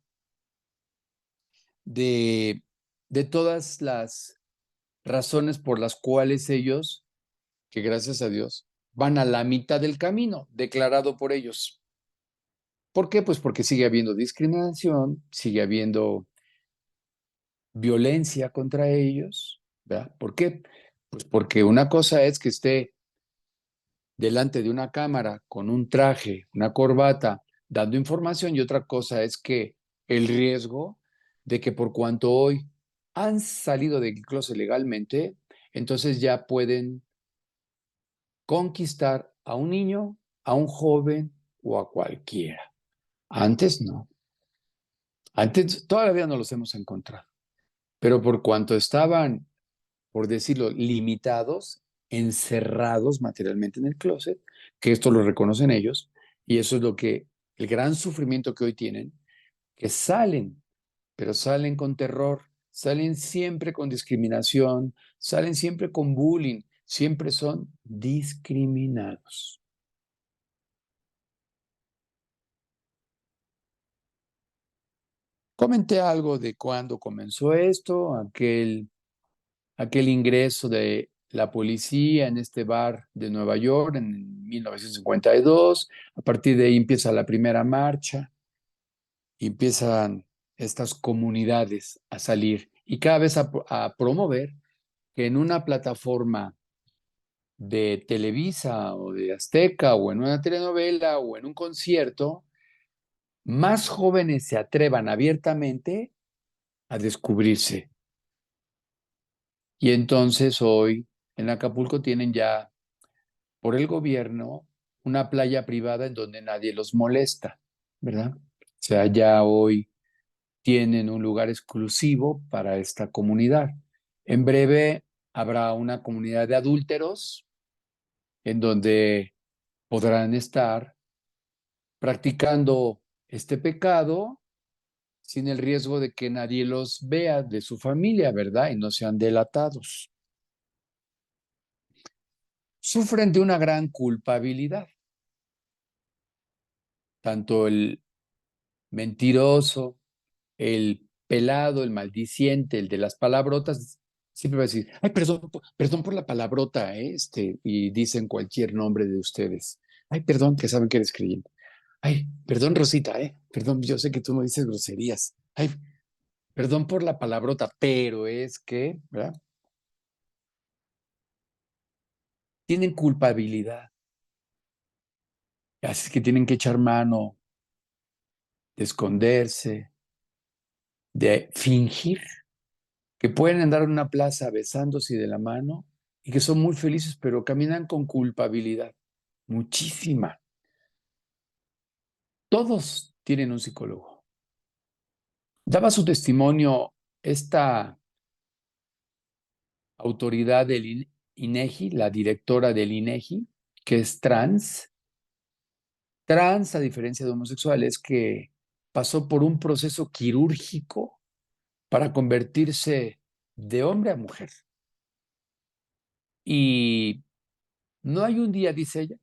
de, de todas las razones por las cuales ellos, que gracias a Dios, van a la mitad del camino declarado por ellos. ¿Por qué? Pues porque sigue habiendo discriminación, sigue habiendo violencia contra ellos, ¿verdad? ¿Por qué? Pues porque una cosa es que esté delante de una cámara con un traje, una corbata, dando información y otra cosa es que el riesgo de que por cuanto hoy han salido del closet legalmente, entonces ya pueden conquistar a un niño, a un joven o a cualquiera. Antes no. Antes todavía no los hemos encontrado, pero por cuanto estaban, por decirlo, limitados, encerrados materialmente en el closet, que esto lo reconocen ellos, y eso es lo que, el gran sufrimiento que hoy tienen, que salen, pero salen con terror, salen siempre con discriminación, salen siempre con bullying, siempre son discriminados. Comenté algo de cuándo comenzó esto, aquel ingreso de la policía en este bar de Nueva York en 1952. A partir de ahí empieza la primera marcha y empiezan estas comunidades a salir y cada vez a promover que en una plataforma de Televisa o de Azteca o en una telenovela o en un concierto, más jóvenes se atrevan abiertamente a descubrirse. Y entonces hoy en Acapulco tienen ya por el gobierno una playa privada en donde nadie los molesta, ¿verdad? O sea, ya hoy tienen un lugar exclusivo para esta comunidad. En breve habrá una comunidad de adúlteros en donde podrán estar practicando este pecado sin el riesgo de que nadie los vea de su familia, ¿verdad? Y no sean delatados. Sufren de una gran culpabilidad, tanto el mentiroso, el pelado, el maldiciente, el de las palabrotas, siempre va a decir, ay, perdón, perdón por la palabrota, y dicen cualquier nombre de ustedes. Ay, perdón, que saben que eres creyente. Ay, perdón, Rosita, perdón, yo sé que tú no dices groserías. Ay, perdón por la palabrota, pero es que, ¿verdad? Tienen culpabilidad, así que tienen que echar mano de esconderse, de fingir que pueden andar en una plaza besándose de la mano y que son muy felices, pero caminan con culpabilidad, muchísima. Todos tienen un psicólogo, Daba su testimonio esta autoridad del INEGI, la directora del INEGI, que es trans. Trans, a diferencia de homosexuales, que pasó por un proceso quirúrgico para convertirse de hombre a mujer. Y no hay un día, dice ella,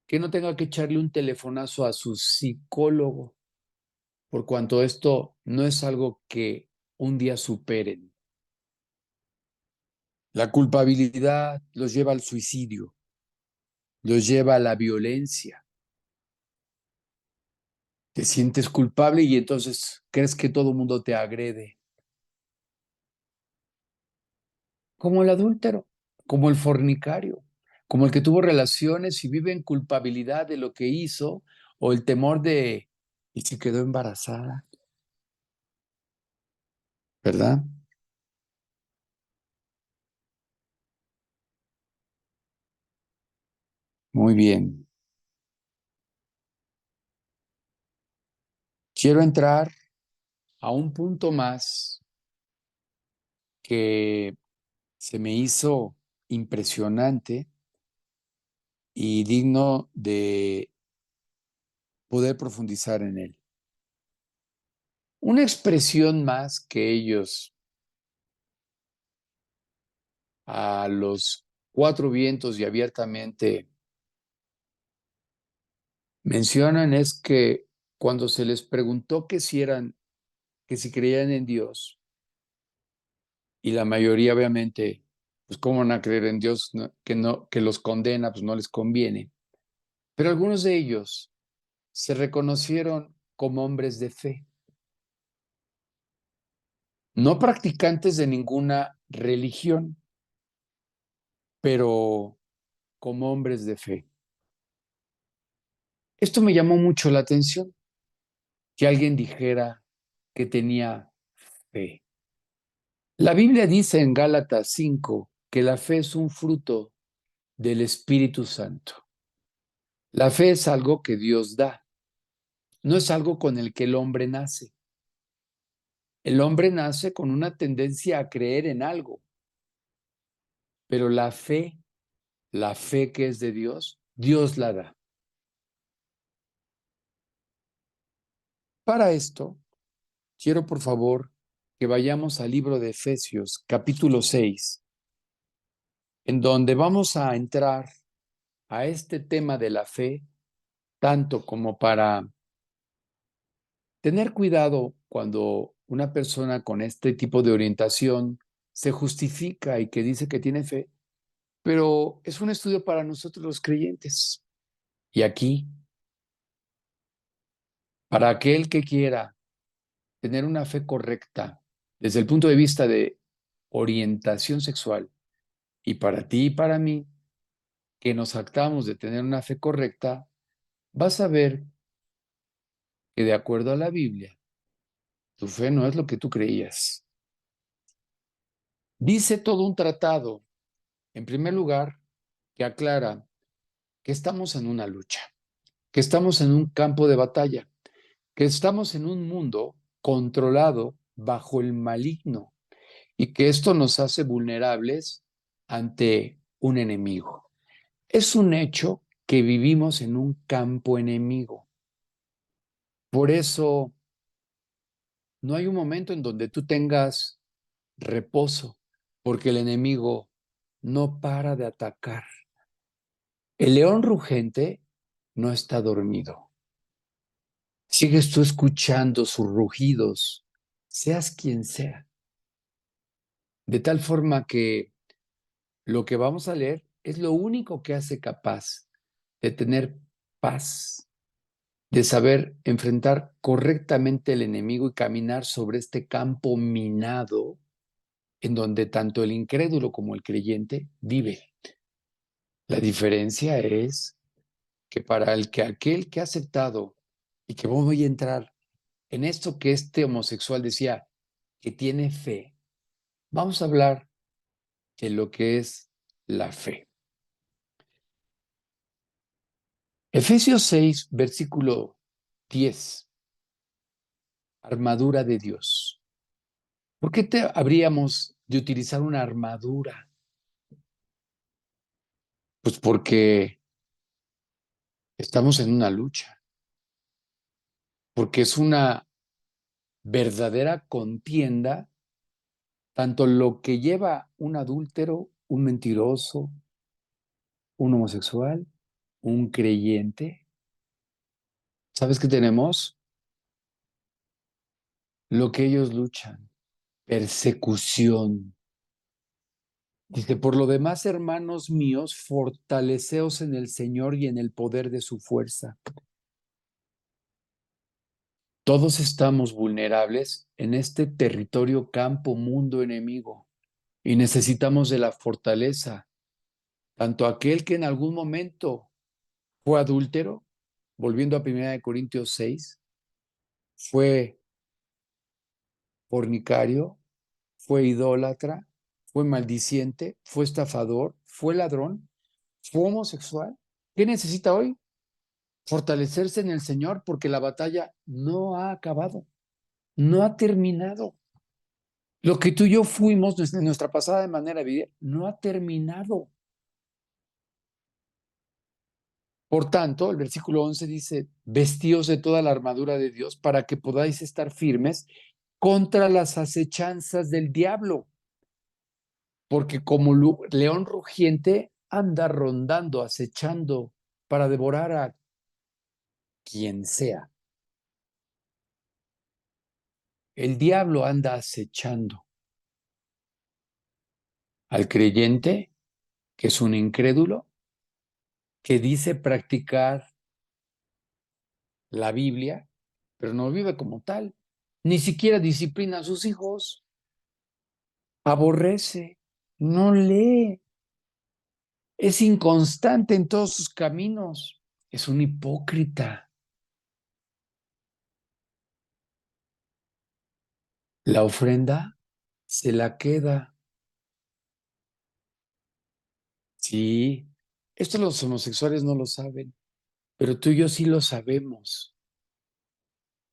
que no tenga que echarle un telefonazo a su psicólogo, por cuanto esto no es algo que un día superen. La culpabilidad los lleva al suicidio, los lleva a la violencia. Te sientes culpable y entonces crees que todo el mundo te agrede, como el adúltero, como el fornicario, como el que tuvo relaciones y vive en culpabilidad de lo que hizo, o el temor de, ¿y si quedó embarazada? ¿Verdad? Muy bien. Quiero entrar a un punto más que se me hizo impresionante y digno de poder profundizar en él. Una expresión más que ellos a los cuatro vientos y abiertamente mencionan es que cuando se les preguntó que si creían en Dios, y la mayoría obviamente, pues cómo van a creer en Dios, no, que los condena, pues no les conviene. Pero algunos de ellos se reconocieron como hombres de fe, no practicantes de ninguna religión, pero como hombres de fe. Esto me llamó mucho la atención, que alguien dijera que tenía fe. La Biblia dice en Gálatas 5 que la fe es un fruto del Espíritu Santo. La fe es algo que Dios da, no es algo con el que el hombre nace. El hombre nace con una tendencia a creer en algo, pero la fe que es de Dios, Dios la da. Para esto, quiero por favor que vayamos al libro de Efesios, capítulo 6, en donde vamos a entrar a este tema de la fe, tanto como para tener cuidado cuando una persona con este tipo de orientación se justifica y que dice que tiene fe, pero es un estudio para nosotros los creyentes. Y aquí, para aquel que quiera tener una fe correcta desde el punto de vista de orientación sexual, y para ti y para mí, que nos actamos de tener una fe correcta, vas a ver que de acuerdo a la Biblia, tu fe no es lo que tú creías. Dice todo un tratado, en primer lugar, que aclara que estamos en una lucha, que estamos en un campo de batalla, que estamos en un mundo controlado bajo el maligno y que esto nos hace vulnerables ante un enemigo. Es un hecho que vivimos en un campo enemigo. Por eso no hay un momento en donde tú tengas reposo, porque el enemigo no para de atacar. El león rugente no está dormido. Sigues tú escuchando sus rugidos, seas quien sea, de tal forma que lo que vamos a leer es lo único que hace capaz de tener paz, de saber enfrentar correctamente el enemigo y caminar sobre este campo minado en donde tanto el incrédulo como el creyente vive. La diferencia es que para el que aquel que ha aceptado y que voy a entrar en esto que este homosexual decía que tiene fe, vamos a hablar de lo que es la fe. Efesios 6, versículo 10. armadura de Dios. ¿Por qué habríamos de utilizar una armadura? Pues porque estamos en una lucha, porque es una verdadera contienda, tanto lo que lleva un adúltero, un mentiroso, un homosexual, un creyente. ¿Sabes qué tenemos? Lo que ellos luchan, persecución. Dice, por lo demás, hermanos míos, fortaleceos en el Señor y en el poder de su fuerza. Todos estamos vulnerables en este territorio, campo, mundo enemigo y necesitamos de la fortaleza, tanto aquel que en algún momento fue adúltero, volviendo a 1 Corintios 6, fue fornicario, fue idólatra, fue maldiciente, fue estafador, fue ladrón, fue homosexual. ¿Qué necesita hoy? Fortalecerse en el Señor porque la batalla no ha acabado, no ha terminado. Lo que tú y yo fuimos en nuestra pasada de manera vida no ha terminado. Por tanto, el versículo 11 dice, vestíos de toda la armadura de Dios para que podáis estar firmes contra las acechanzas del diablo, porque como león rugiente anda rondando, acechando para devorar a quien sea. El diablo anda acechando al creyente, que es un incrédulo, que dice practicar la Biblia, pero no vive como tal. Ni siquiera disciplina a sus hijos, aborrece, no lee, es inconstante en todos sus caminos, es un hipócrita. La ofrenda se la queda. Sí, esto los homosexuales no lo saben, pero tú y yo sí lo sabemos.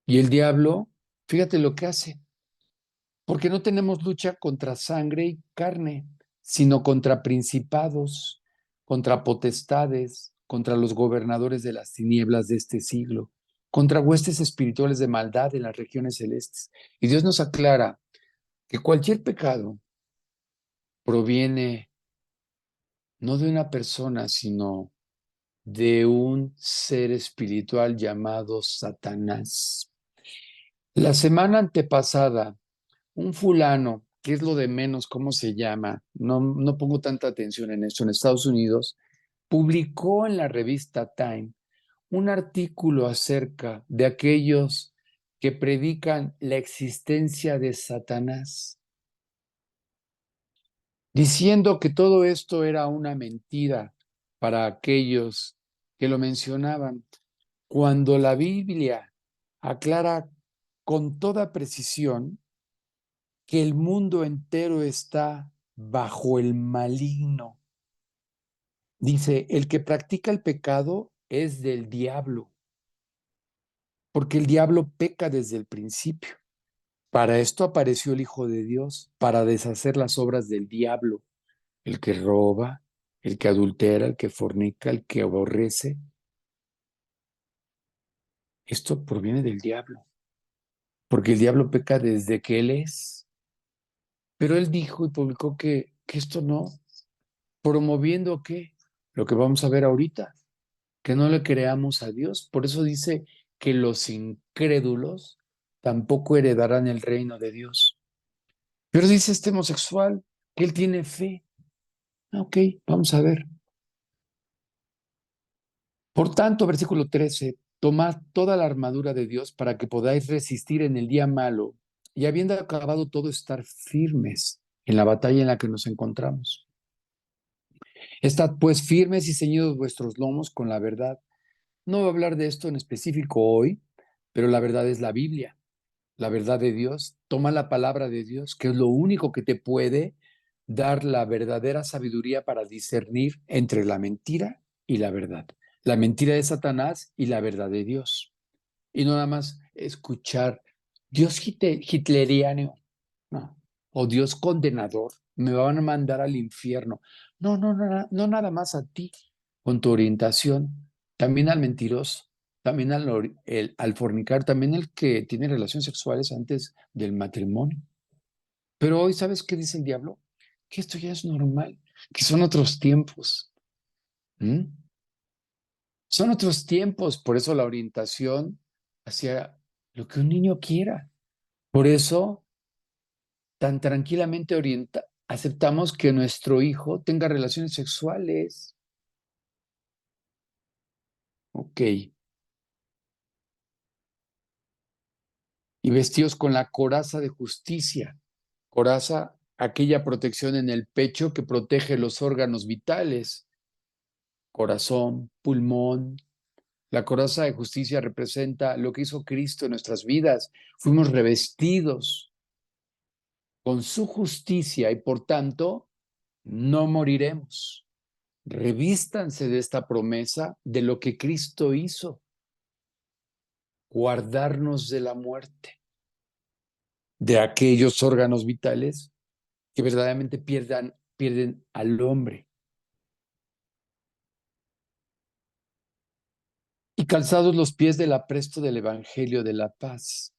Y el diablo, fíjate lo que hace, porque no tenemos lucha contra sangre y carne, sino contra principados, contra potestades, contra los gobernadores de las tinieblas de este siglo, contra huestes espirituales de maldad en las regiones celestes. Y Dios nos aclara que cualquier pecado proviene no de una persona, sino de un ser espiritual llamado Satanás. La semana antepasada, un fulano, que es lo de menos, ¿cómo se llama? No pongo tanta atención en esto, en Estados Unidos, publicó en la revista Time un artículo acerca de aquellos que predican la existencia de Satanás, diciendo que todo esto era una mentira para aquellos que lo mencionaban, cuando la Biblia aclara con toda precisión que el mundo entero está bajo el maligno. Dice, el que practica el pecado es del diablo, porque el diablo peca desde el principio. Para esto apareció el Hijo de Dios, para deshacer las obras del diablo, el que roba, el que adultera, el que fornica, el que aborrece. Esto proviene del diablo, porque el diablo peca desde que él es. Pero él dijo y publicó que esto no, promoviendo qué, lo que vamos a ver ahorita, que no le creamos a Dios. Por eso dice que los incrédulos tampoco heredarán el reino de Dios. Pero dice este homosexual que él tiene fe. Ok, vamos a ver. Por tanto, versículo 13, tomad toda la armadura de Dios para que podáis resistir en el día malo y habiendo acabado todo, estar firmes en la batalla en la que nos encontramos. Estad pues firmes y ceñidos vuestros lomos con la verdad. No voy a hablar de esto en específico hoy, pero la verdad es la Biblia, la verdad de Dios. Toma la palabra de Dios, que es lo único que te puede dar la verdadera sabiduría para discernir entre la mentira y la verdad. La mentira de Satanás y la verdad de Dios. Y no nada más escuchar Dios hitleriano, no, o Dios condenador, me van a mandar al infierno. No, no, no, no nada más a ti, con tu orientación, también al mentiroso, también al fornicar, también el que tiene relaciones sexuales antes del matrimonio. Pero hoy, ¿sabes qué dice el diablo? Que esto ya es normal, que son otros tiempos. ¿Mm? Son otros tiempos, por eso la orientación hacia lo que un niño quiera. Por eso, tan tranquilamente aceptamos que nuestro hijo tenga relaciones sexuales. Ok. Y vestidos con la coraza de justicia. Coraza, aquella protección en el pecho que protege los órganos vitales. Corazón, pulmón. La coraza de justicia representa lo que hizo Cristo en nuestras vidas. Fuimos revestidos con su justicia y por tanto no moriremos. Revístanse de esta promesa de lo que Cristo hizo, guardarnos de la muerte, de aquellos órganos vitales que verdaderamente pierden al hombre. Y calzados los pies del apresto del Evangelio de la paz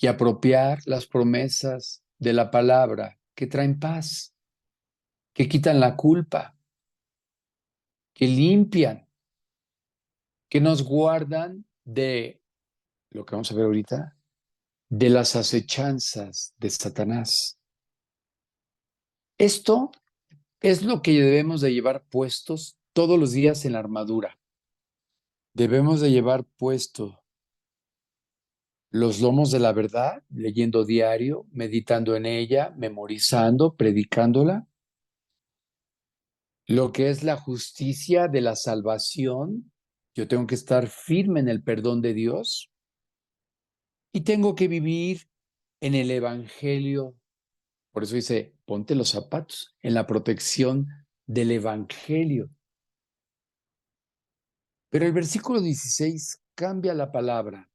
y apropiar las promesas de la palabra que traen paz, que quitan la culpa, que limpian, que nos guardan de lo que vamos a ver ahorita, de las acechanzas de Satanás. Esto es lo que debemos de llevar puestos todos los días en la armadura. Debemos de llevar puesto los lomos de la verdad, leyendo diario, meditando en ella, memorizando, predicándola. Lo que es la justicia de la salvación, yo tengo que estar firme en el perdón de Dios y tengo que vivir en el Evangelio. Por eso dice, ponte los zapatos en la protección del Evangelio. Pero el versículo 16 cambia la palabra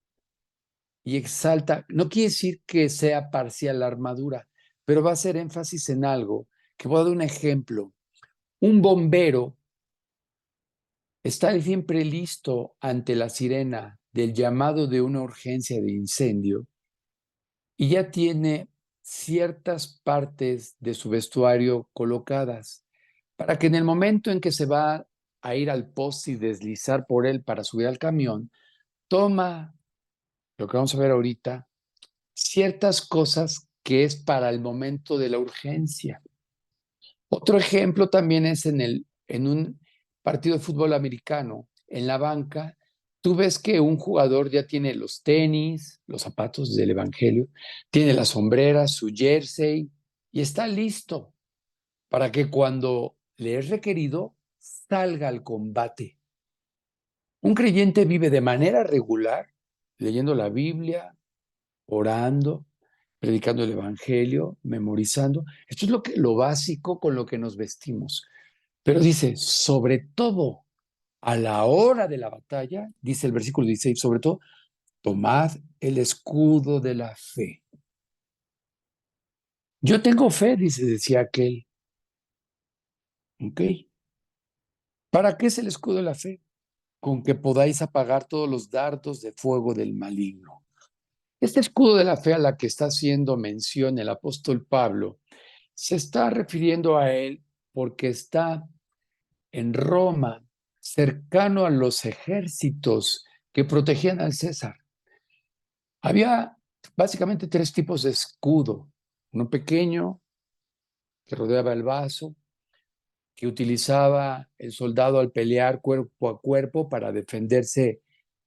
y exalta. No quiere decir que sea parcial la armadura, pero va a hacer énfasis en algo, que voy a dar un ejemplo. Un bombero está siempre listo ante la sirena del llamado de una urgencia de incendio y ya tiene ciertas partes de su vestuario colocadas para que en el momento en que se va a ir al poste y deslizar por él para subir al camión, toma lo que vamos a ver ahorita, ciertas cosas que es para el momento de la urgencia. Otro ejemplo también es en un partido de fútbol americano, en la banca, tú ves que un jugador ya tiene los tenis, los zapatos del Evangelio, tiene las sombreras, su jersey, y está listo para que cuando le es requerido, salga al combate. Un creyente vive de manera regular, leyendo la Biblia, orando, predicando el Evangelio, memorizando. Esto es lo básico con lo que nos vestimos. Pero dice, sobre todo a la hora de la batalla, dice el versículo 16, sobre todo, tomad el escudo de la fe. Yo tengo fe, decía aquel. ¿Ok? ¿Para qué es el escudo de la fe? Con que podáis apagar todos los dardos de fuego del maligno. Este escudo de la fe a la que está haciendo mención el apóstol Pablo se está refiriendo a él porque está en Roma, cercano a los ejércitos que protegían al César. Había básicamente tres tipos de escudo. Uno pequeño, que rodeaba el vaso, que utilizaba el soldado al pelear cuerpo a cuerpo para defenderse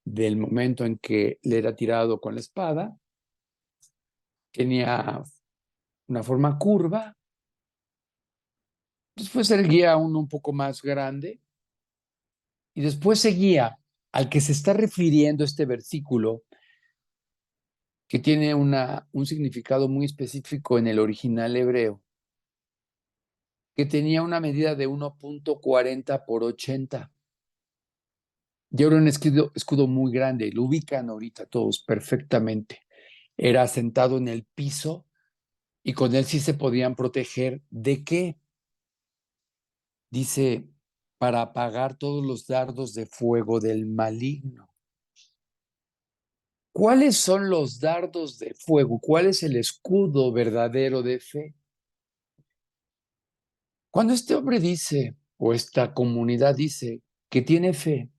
del momento en que le era tirado con la espada. Tenía una forma curva. Después seguía uno un poco más grande y después seguía al que se está refiriendo este versículo, que tiene un significado muy específico en el original hebreo, que tenía una medida de 1.40 por 80. Y era un escudo muy grande, lo ubican ahorita todos perfectamente. Era sentado en el piso y con él sí se podían proteger. ¿De qué? Dice, para apagar todos los dardos de fuego del maligno. ¿Cuáles son los dardos de fuego? ¿Cuál es el escudo verdadero de fe? Cuando este hombre dice, o esta comunidad dice, que tiene fe,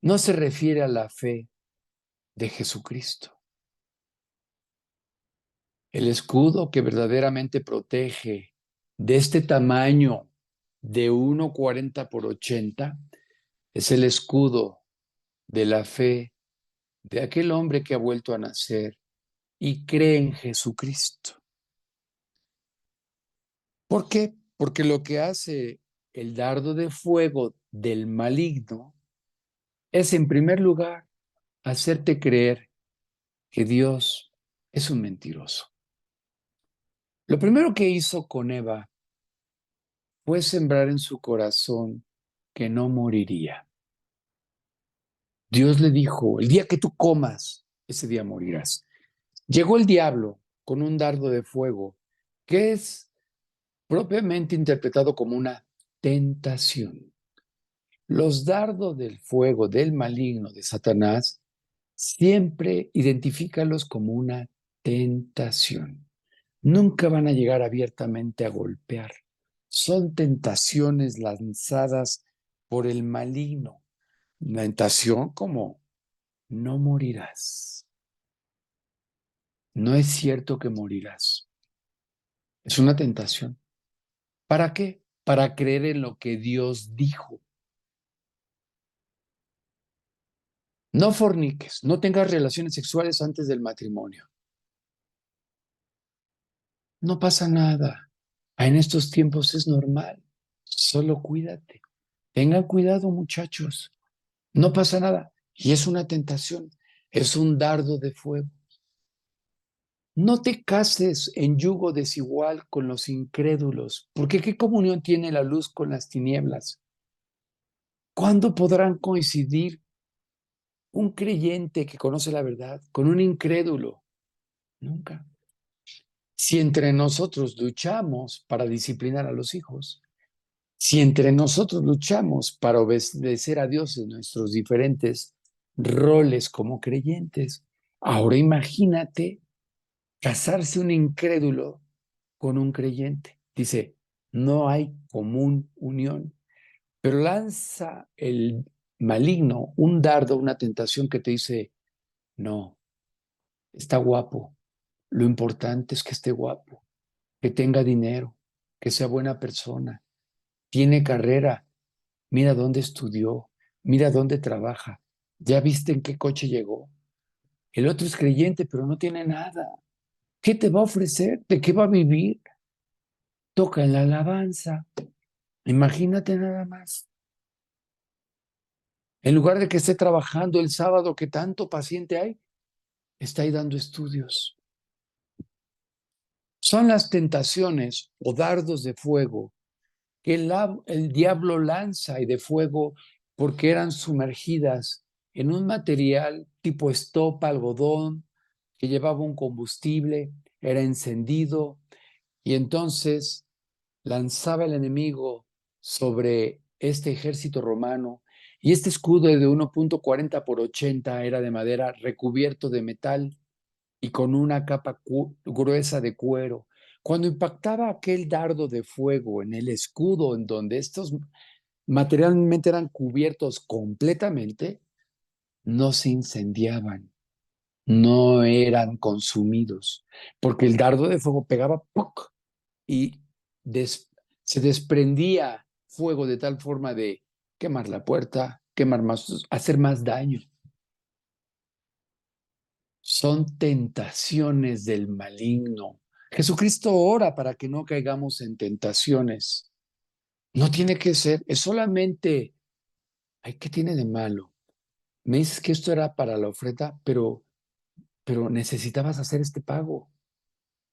no se refiere a la fe de Jesucristo. El escudo que verdaderamente protege de este tamaño de 1,40 por 80 es el escudo de la fe de aquel hombre que ha vuelto a nacer y cree en Jesucristo. ¿Por qué? Porque lo que hace el dardo de fuego del maligno es, en primer lugar, hacerte creer que Dios es un mentiroso. Lo primero que hizo con Eva fue sembrar en su corazón que no moriría. Dios le dijo, el día que tú comas, ese día morirás. Llegó el diablo con un dardo de fuego, que es propiamente interpretado como una tentación. Los dardos del fuego del maligno de Satanás siempre identifícalos como una tentación. Nunca van a llegar abiertamente a golpear. Son tentaciones lanzadas por el maligno. Una tentación como no morirás. No es cierto que morirás. Es una tentación. ¿Para qué? Para creer en lo que Dios dijo. No forniques, no tengas relaciones sexuales antes del matrimonio. No pasa nada. En estos tiempos es normal. Solo cuídate. Tengan cuidado, muchachos. No pasa nada. Y es una tentación. Es un dardo de fuego. No te cases en yugo desigual con los incrédulos, porque ¿qué comunión tiene la luz con las tinieblas? ¿Cuándo podrán coincidir un creyente que conoce la verdad con un incrédulo? Nunca. Si entre nosotros luchamos para disciplinar a los hijos, si entre nosotros luchamos para obedecer a Dios en nuestros diferentes roles como creyentes, ahora imagínate casarse un incrédulo con un creyente. Dice, no hay común unión, pero lanza el maligno un dardo, una tentación que te dice, no, está guapo, lo importante es que esté guapo, que tenga dinero, que sea buena persona, tiene carrera, mira dónde estudió, mira dónde trabaja, ya viste en qué coche llegó. El otro es creyente, pero no tiene nada. ¿Qué te va a ofrecer? ¿De qué va a vivir? Toca en la alabanza. Imagínate nada más. En lugar de que esté trabajando el sábado, que tanto paciente hay, está ahí dando estudios. Son las tentaciones o dardos de fuego que el diablo lanza y de fuego porque eran sumergidas en un material tipo estopa, algodón, que llevaba un combustible, era encendido y entonces lanzaba el enemigo sobre este ejército romano y este escudo de 1,40 por 80 era de madera recubierto de metal y con una capa gruesa de cuero. Cuando impactaba aquel dardo de fuego en el escudo, en donde estos materialmente eran cubiertos completamente, no se incendiaban, no eran consumidos, porque el dardo de fuego pegaba ¡puc! Y des se desprendía fuego de tal forma de quemar la puerta, quemar más, hacer más daño. Son tentaciones del maligno. Jesucristo ora para que no caigamos en tentaciones. No tiene que ser, es solamente, ay, ¿qué tiene de malo? Me dices que esto era para la ofrenda, pero necesitabas hacer este pago.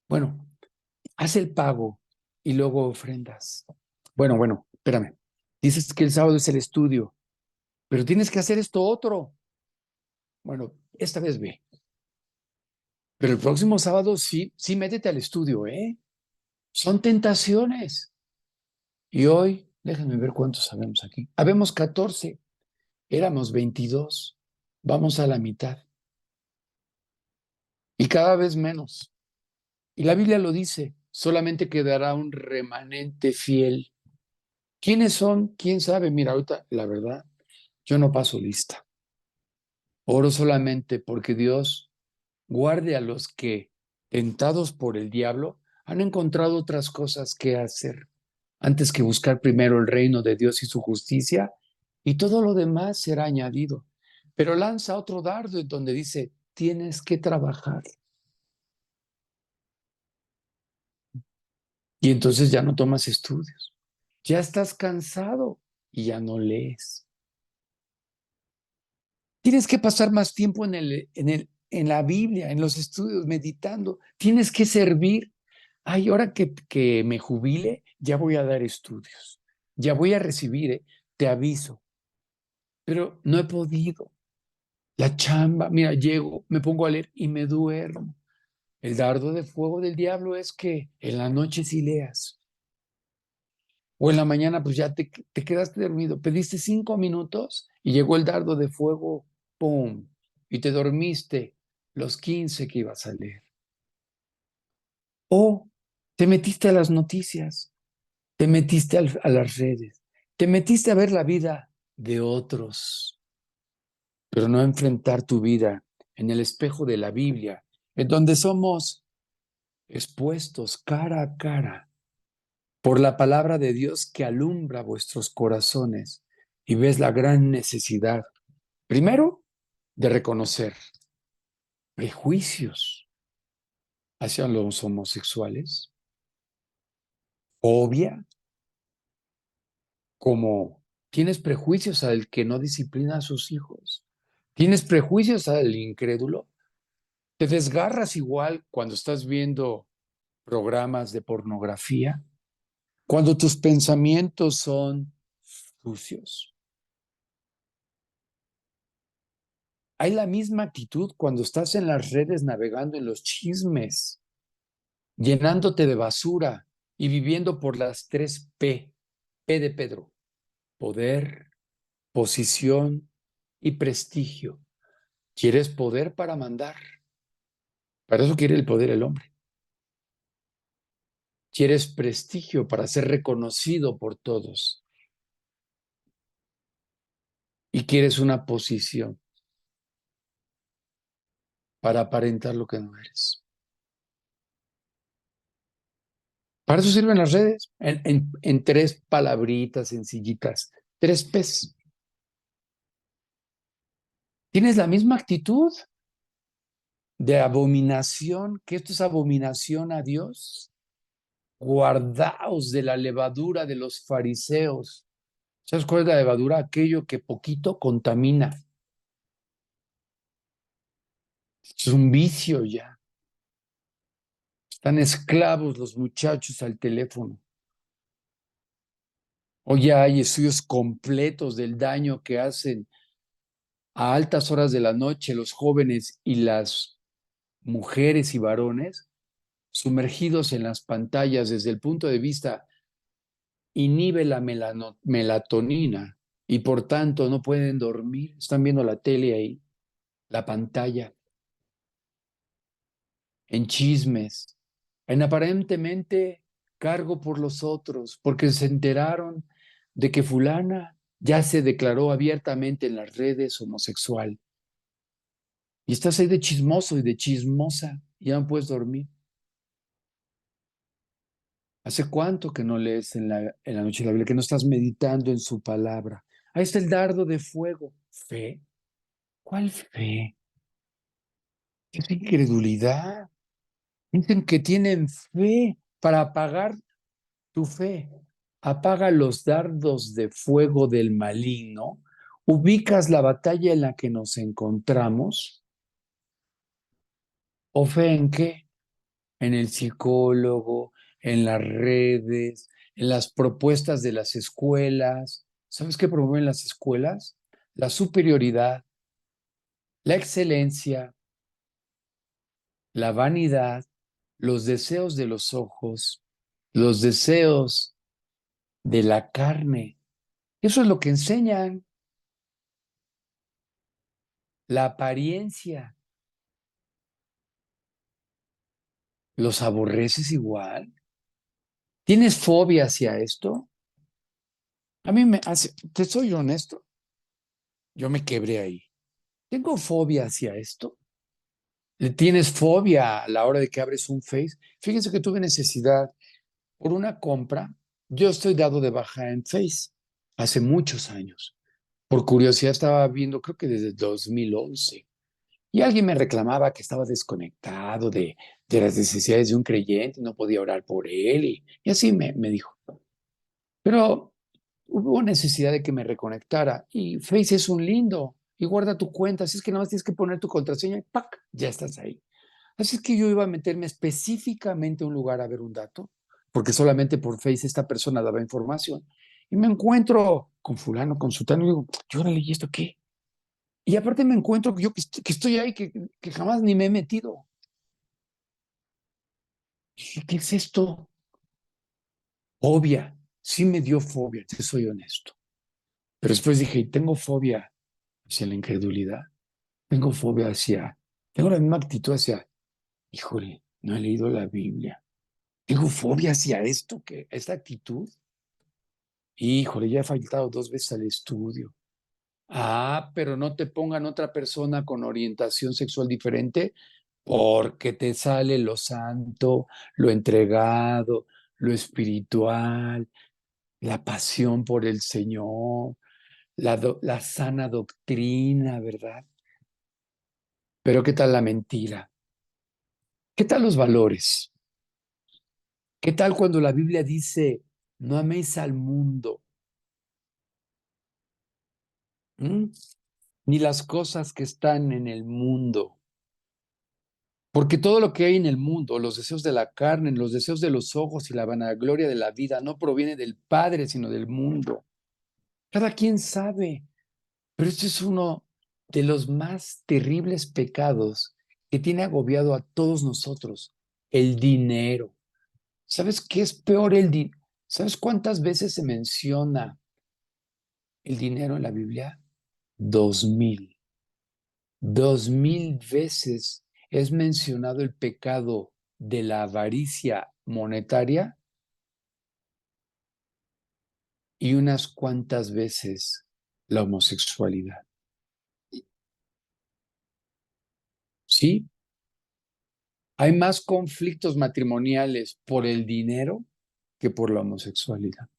Bueno, haz el pago y luego ofrendas. Bueno, espérame. Dices que el sábado es el estudio. pero tienes que hacer esto otro. Bueno, esta vez ve. Pero el próximo sábado sí, sí métete al estudio, ¿eh? Son tentaciones. Y hoy, déjenme ver cuántos sabemos aquí. Habemos 14, éramos 22. Vamos a la mitad. Y cada vez menos. Y la Biblia lo dice, solamente quedará un remanente fiel. ¿Quiénes son? ¿Quién sabe? Mira, ahorita, la verdad, yo no paso lista. Oro solamente porque Dios guarde a los que, tentados por el diablo, han encontrado otras cosas que hacer antes que buscar primero el reino de Dios y su justicia, y todo lo demás será añadido. Pero lanza otro dardo en donde dice, tienes que trabajar. Y entonces ya no tomas estudios. Ya estás cansado y ya no lees. Tienes que pasar más tiempo en la Biblia, en los estudios, meditando. Tienes que servir. Ay, ahora que me jubile, ya voy a dar estudios. Ya voy a recibir, te aviso. Pero no he podido. La chamba, mira, llego, me pongo a leer y me duermo. El dardo de fuego del diablo es que en la noche sí leas. O en la mañana, pues ya te quedaste dormido. Pediste 5 minutos y llegó el dardo de fuego, ¡pum! Y te dormiste los 15 que ibas a leer. O te metiste a las noticias, te metiste a las redes, te metiste a ver la vida de otros, pero no a enfrentar tu vida en el espejo de la Biblia, en donde somos expuestos cara a cara por la palabra de Dios que alumbra vuestros corazones y ves la gran necesidad, primero, de reconocer prejuicios hacia los homosexuales, obvia, como tienes prejuicios al que no disciplina a sus hijos, tienes prejuicios al incrédulo, te desgarras igual cuando estás viendo programas de pornografía, cuando tus pensamientos son sucios. Hay la misma actitud cuando estás en las redes navegando en los chismes, llenándote de basura y viviendo por las 3 P. P de Pedro: poder, posición y prestigio. ¿Quieres poder para mandar? Para eso quiere el poder el hombre. ¿Quieres prestigio para ser reconocido por todos? Y quieres una posición para aparentar lo que no eres. Para eso sirven las redes, en 3 palabritas sencillitas, 3 Ps. Tienes la misma actitud de abominación, que esto es abominación a Dios. Guardaos de la levadura de los fariseos. ¿Sabes cuál es la levadura? Aquello que poquito contamina. Es un vicio ya. Están esclavos los muchachos al teléfono. Hoy ya hay estudios completos del daño que hacen a altas horas de la noche los jóvenes y las mujeres y varones sumergidos en las pantallas desde el punto de vista inhibe la melatonina y por tanto no pueden dormir. Están viendo la tele ahí, la pantalla, en chismes, en aparentemente cargo por los otros, porque se enteraron de que fulana ya se declaró abiertamente en las redes homosexual. Y estás ahí de chismoso y de chismosa, y ya no puedes dormir. ¿Hace cuánto que no lees en la noche la Biblia, que no estás meditando en su palabra? Ahí está el dardo de fuego. ¿Fe? ¿Cuál fe? Es incredulidad. Dicen que tienen fe para apagar tu fe. Apaga los dardos de fuego del maligno. ¿Ubicas la batalla en la que nos encontramos? ¿O fe en qué? En el psicólogo, en las redes, en las propuestas de las escuelas. ¿Sabes qué promueven las escuelas? la superioridad, la excelencia, la vanidad, los deseos de los ojos, los deseos de la carne. Eso es lo que enseñan, la apariencia. ¿Los aborreces igual? ¿Tienes fobia hacia esto? A mí me hace, te soy honesto, yo me quebré ahí. ¿Tengo fobia hacia esto? ¿Le tienes fobia a la hora de que abres un Face? Fíjense que tuve necesidad por una compra. Yo estoy dado de baja en Face hace muchos años. Por curiosidad estaba viendo, creo que desde 2011. Y alguien me reclamaba que estaba desconectado de las necesidades de un creyente, no podía orar por él. Y así me dijo. Pero hubo necesidad de que me reconectara. Y Face es un lindo. Y guarda tu cuenta. Así es que nada más tienes que poner tu contraseña y ¡pac! Ya estás ahí. Así es que yo iba a meterme específicamente a un lugar a ver un dato, porque solamente por Face esta persona daba información. Y me encuentro con fulano, con sutano, y digo, yo ahora leí esto qué. Y aparte me encuentro que yo que estoy ahí, que jamás ni me he metido. Dije, ¿qué es esto? Fobia. Sí me dio fobia, te soy honesto. Pero después dije, tengo fobia hacia la incredulidad. Tengo fobia hacia, tengo la misma actitud hacia, híjole, no he leído la Biblia. Tengo fobia hacia esto, que esta actitud. Híjole, ya he faltado 2 veces al estudio. Ah, pero no te pongan otra persona con orientación sexual diferente porque te sale lo santo, lo entregado, lo espiritual, la pasión por el Señor, la sana doctrina, ¿verdad? Pero ¿qué tal la mentira? ¿Qué tal los valores? ¿Qué tal cuando la Biblia dice, no améis al mundo, ¿m? Ni las cosas que están en el mundo? Porque todo lo que hay en el mundo, los deseos de la carne, los deseos de los ojos y la vanagloria de la vida, no proviene del Padre, sino del mundo. Cada quien sabe, pero este es uno de los más terribles pecados que tiene agobiado a todos nosotros, el dinero. ¿Sabes qué es peor el dinero? ¿Sabes cuántas veces se menciona el dinero en la Biblia? 2000. 2000 veces es mencionado el pecado de la avaricia monetaria y unas cuantas veces la homosexualidad. ¿Sí? Hay más conflictos matrimoniales por el dinero que por la homosexualidad.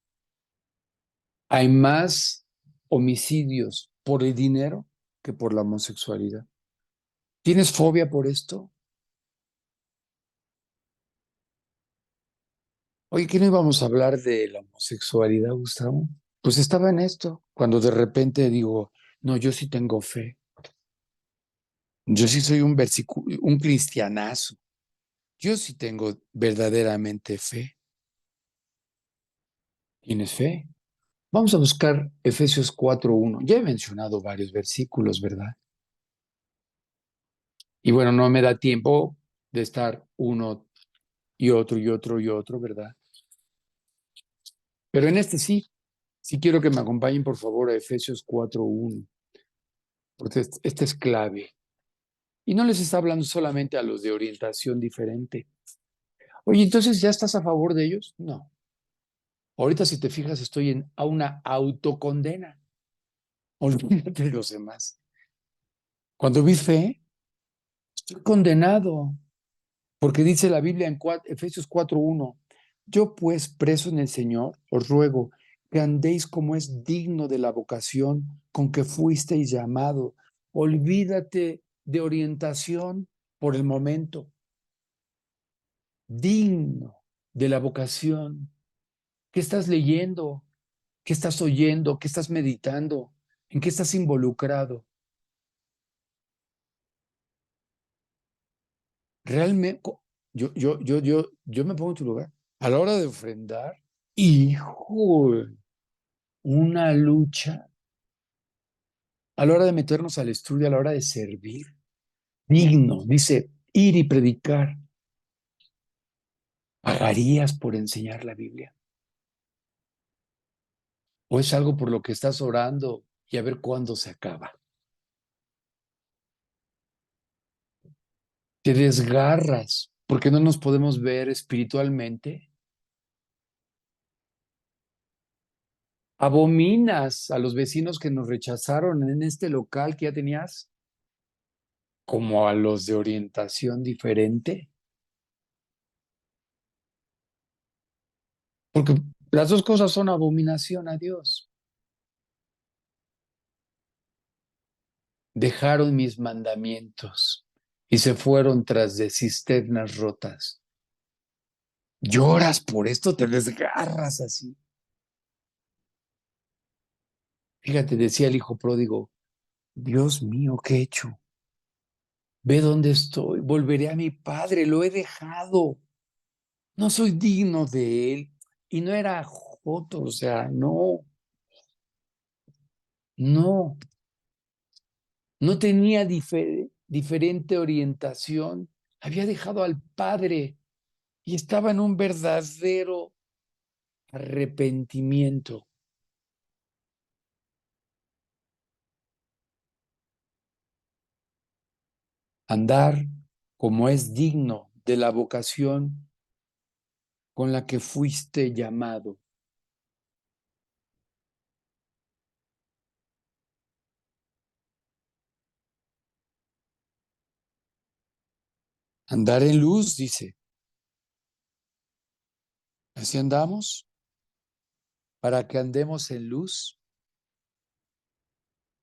Hay más homicidios por el dinero que por la homosexualidad. ¿Tienes fobia por esto? Oye, ¿qué no íbamos a hablar de la homosexualidad, Gustavo? Pues estaba en esto, cuando de repente digo, no, yo sí tengo fe. Yo sí soy un un cristianazo. Yo sí tengo verdaderamente fe. ¿Tienes fe? Vamos a buscar Efesios 4:1. Ya he mencionado varios versículos, ¿verdad? Y bueno, no me da tiempo de estar uno y otro y otro y otro, ¿verdad? Pero en este sí, sí quiero que me acompañen, por favor, a Efesios 4:1, porque este es clave. Y no les está hablando solamente a los de orientación diferente. Oye, entonces, ¿ya estás a favor de ellos? No. Ahorita, si te fijas, estoy a una autocondena. Olvídate de los demás. Cuando vi fe, estoy condenado, porque dice la Biblia en Efesios 4:1, yo pues, preso en el Señor, os ruego que andéis como es digno de la vocación con que fuisteis llamado. Olvídate de orientación por el momento, digno de la vocación. ¿Qué estás leyendo? ¿Qué estás oyendo? ¿Qué estás meditando? ¿En qué estás involucrado? Realmente, yo me pongo en tu lugar. A la hora de ofrendar, hijo, una lucha. a la hora de meternos al estudio, a la hora de servir. Digno, dice, ir y predicar. ¿Pagarías por enseñar la Biblia? ¿O es algo por lo que estás orando y a ver cuándo se acaba? Te desgarras porque no nos podemos ver espiritualmente. Abominas a los vecinos que nos rechazaron en este local que ya tenías, como a los de orientación diferente. Porque las dos cosas son abominación a Dios. Dejaron mis mandamientos y se fueron tras de cisternas rotas. Lloras por esto, te desgarras así. Fíjate, decía el hijo pródigo, Dios mío, ¿qué he hecho? Ve dónde estoy, volveré a mi padre, lo he dejado. No soy digno de él. Y no era joto, o sea, no, no, no tenía diferente orientación. Había dejado al padre y estaba en un verdadero arrepentimiento. Andar como es digno de la vocación con la que fuiste llamado. Andar en luz, dice. Así andamos, para que andemos en luz.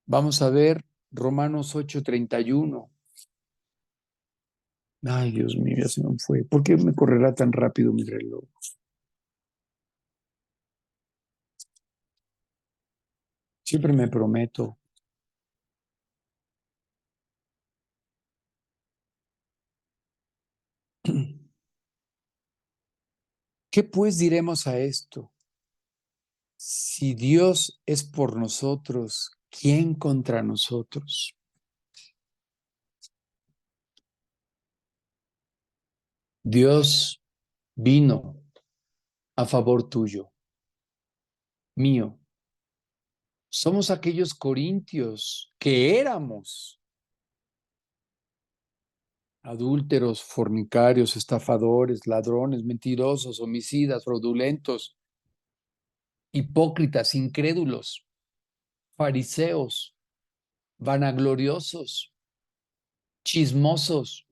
Vamos a ver Romanos 8:31. Ay, Dios mío, ya se me fue. ¿Por qué me correrá tan rápido mi reloj? Siempre me prometo. ¿Qué pues diremos a esto? Si Dios es por nosotros, ¿quién contra nosotros? Dios vino a favor tuyo, mío. Somos aquellos corintios que éramos adúlteros, fornicarios, estafadores, ladrones, mentirosos, homicidas, fraudulentos, hipócritas, incrédulos, fariseos, vanagloriosos, chismosos.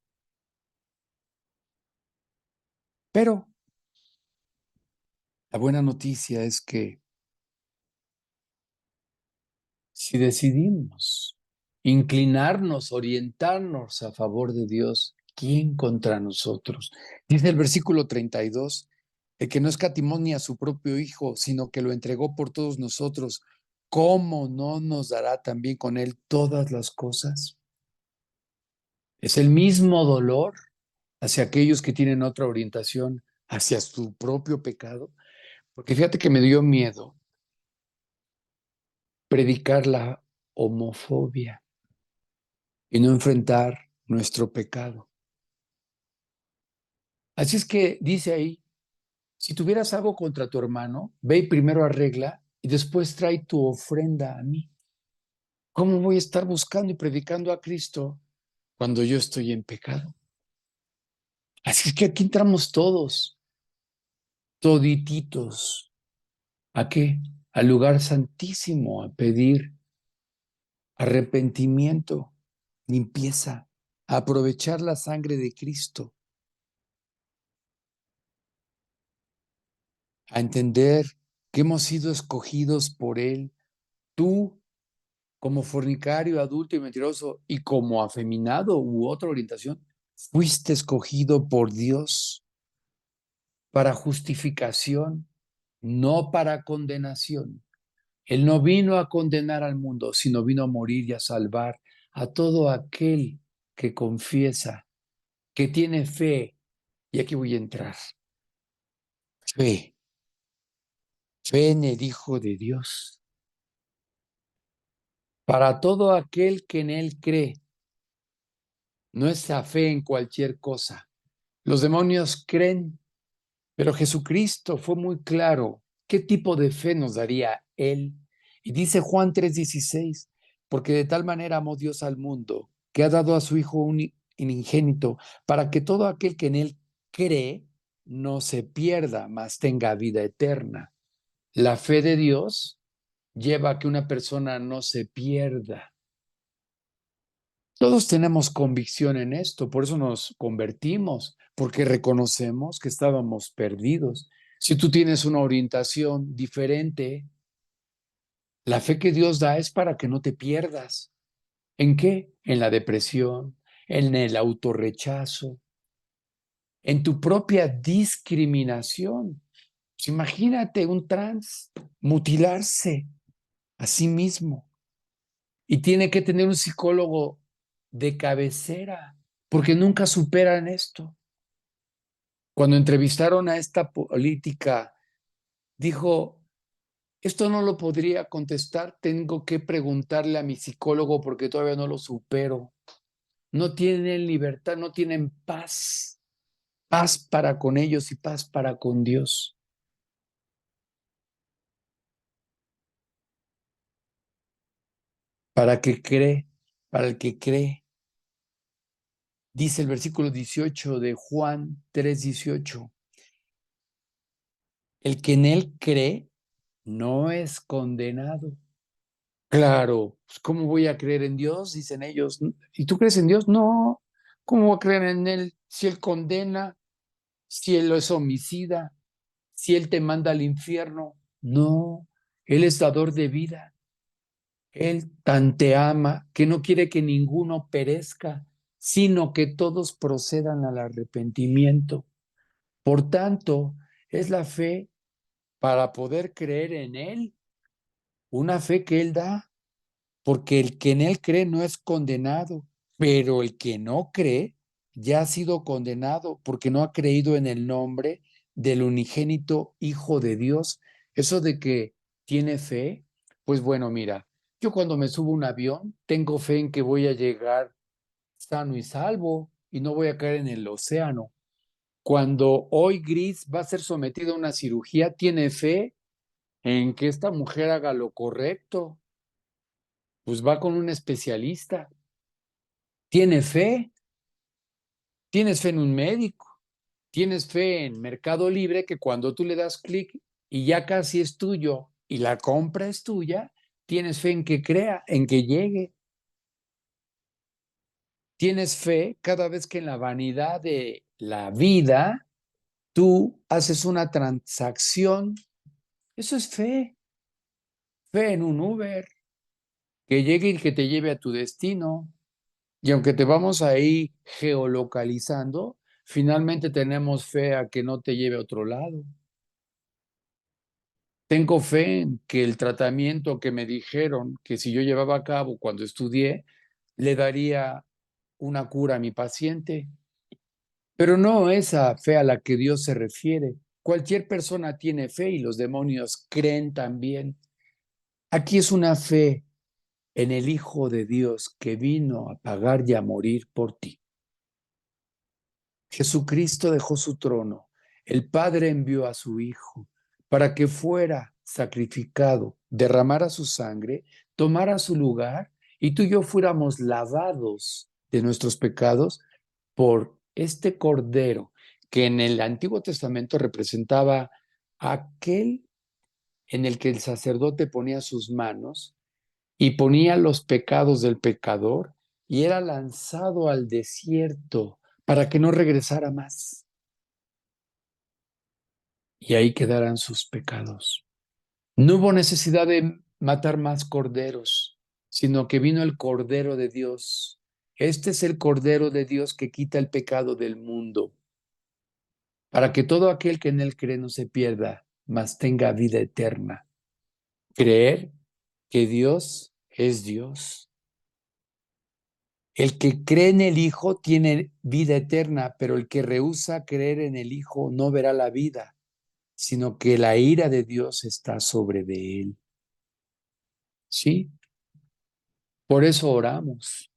Pero la buena noticia es que si decidimos inclinarnos, orientarnos a favor de Dios, ¿quién contra nosotros? Dice el versículo 32, el que no escatimó ni a su propio Hijo, sino que lo entregó por todos nosotros, ¿cómo no nos dará también con él todas las cosas? Es el mismo dolor hacia aquellos que tienen otra orientación, hacia su propio pecado. Porque fíjate que me dio miedo predicar la homofobia y no enfrentar nuestro pecado. Así es que dice ahí, si tuvieras algo contra tu hermano, ve y primero arregla y después trae tu ofrenda a mí. ¿Cómo voy a estar buscando y predicando a Cristo cuando yo estoy en pecado? Así es que aquí entramos todos, todititos. ¿A qué? Al lugar santísimo, a pedir arrepentimiento, limpieza, a aprovechar la sangre de Cristo, a entender que hemos sido escogidos por Él. Tú, como fornicario, adulto y mentiroso, y como afeminado u otra orientación, fuiste escogido por Dios para justificación, no para condenación. Él no vino a condenar al mundo, sino vino a morir y a salvar a todo aquel que confiesa, que tiene fe. Y aquí voy a entrar. Fe, fe en el Hijo de Dios. Para todo aquel que en él cree, no es la fe en cualquier cosa. Los demonios creen, pero Jesucristo fue muy claro qué tipo de fe nos daría Él. Y dice Juan 3:16, porque de tal manera amó Dios al mundo, que ha dado a su Hijo unigénito, para que todo aquel que en Él cree no se pierda, mas tenga vida eterna. La fe de Dios lleva a que una persona no se pierda. Todos tenemos convicción en esto, por eso nos convertimos, porque reconocemos que estábamos perdidos. Si tú tienes una orientación diferente, la fe que Dios da es para que no te pierdas. ¿En qué? En la depresión, en el autorrechazo, en tu propia discriminación. Pues imagínate un trans mutilarse a sí mismo y tiene que tener un psicólogo de cabecera porque nunca superan esto. Cuando entrevistaron a esta política, dijo, esto no lo podría contestar, tengo que preguntarle a mi psicólogo porque todavía no lo supero. No tienen libertad, no tienen paz, paz para con ellos y paz para con Dios. Para que cree, para el que cree. Dice el versículo 18 de Juan 3:18, el que en él cree no es condenado. Claro, pues, ¿cómo voy a creer en Dios? Dicen ellos. ¿Y tú crees en Dios? No. ¿Cómo voy a creer en Él si Él condena, si Él es homicida, si Él te manda al infierno? No, Él es dador de vida. Él tan te ama que no quiere que ninguno perezca, sino que todos procedan al arrepentimiento. Por tanto, es la fe para poder creer en Él, una fe que Él da, porque el que en Él cree no es condenado, pero el que no cree ya ha sido condenado porque no ha creído en el nombre del unigénito Hijo de Dios. Eso de que tiene fe, pues bueno, mira, yo cuando me subo a un avión tengo fe en que voy a llegar sano y salvo y no voy a caer en el océano. Cuando hoy Gris va a ser sometido a una cirugía, tiene fe en que esta mujer haga lo correcto, pues va con un especialista. Tiene fe, tienes fe en un médico, tienes fe en Mercado Libre que cuando tú le das clic y ya casi es tuyo y la compra es tuya, tienes fe en que crea, en que llegue. Tienes fe cada vez que en la vanidad de la vida tú haces una transacción. Eso es fe. Fe en un Uber que llegue y que te lleve a tu destino. Y aunque te vamos ahí geolocalizando, finalmente tenemos fe a que no te lleve a otro lado. Tengo fe en que el tratamiento que me dijeron que si yo llevaba a cabo cuando estudié, le daría una cura a mi paciente. Pero no esa fe a la que Dios se refiere. Cualquier persona tiene fe y los demonios creen también. Aquí es una fe en el Hijo de Dios que vino a pagar y a morir por ti. Jesucristo dejó su trono. El Padre envió a su Hijo para que fuera sacrificado, derramara su sangre, tomara su lugar y tú y yo fuéramos lavados de nuestros pecados por este Cordero que en el Antiguo Testamento representaba aquel en el que el sacerdote ponía sus manos y ponía los pecados del pecador y era lanzado al desierto para que no regresara más y ahí quedaran sus pecados. No hubo necesidad de matar más corderos, sino que vino el Cordero de Dios. Este es el Cordero de Dios que quita el pecado del mundo, para que todo aquel que en él cree no se pierda, mas tenga vida eterna. Creer que Dios es Dios. El que cree en el Hijo tiene vida eterna, pero el que rehúsa creer en el Hijo no verá la vida, sino que la ira de Dios está sobre de él. ¿Sí? Por eso oramos,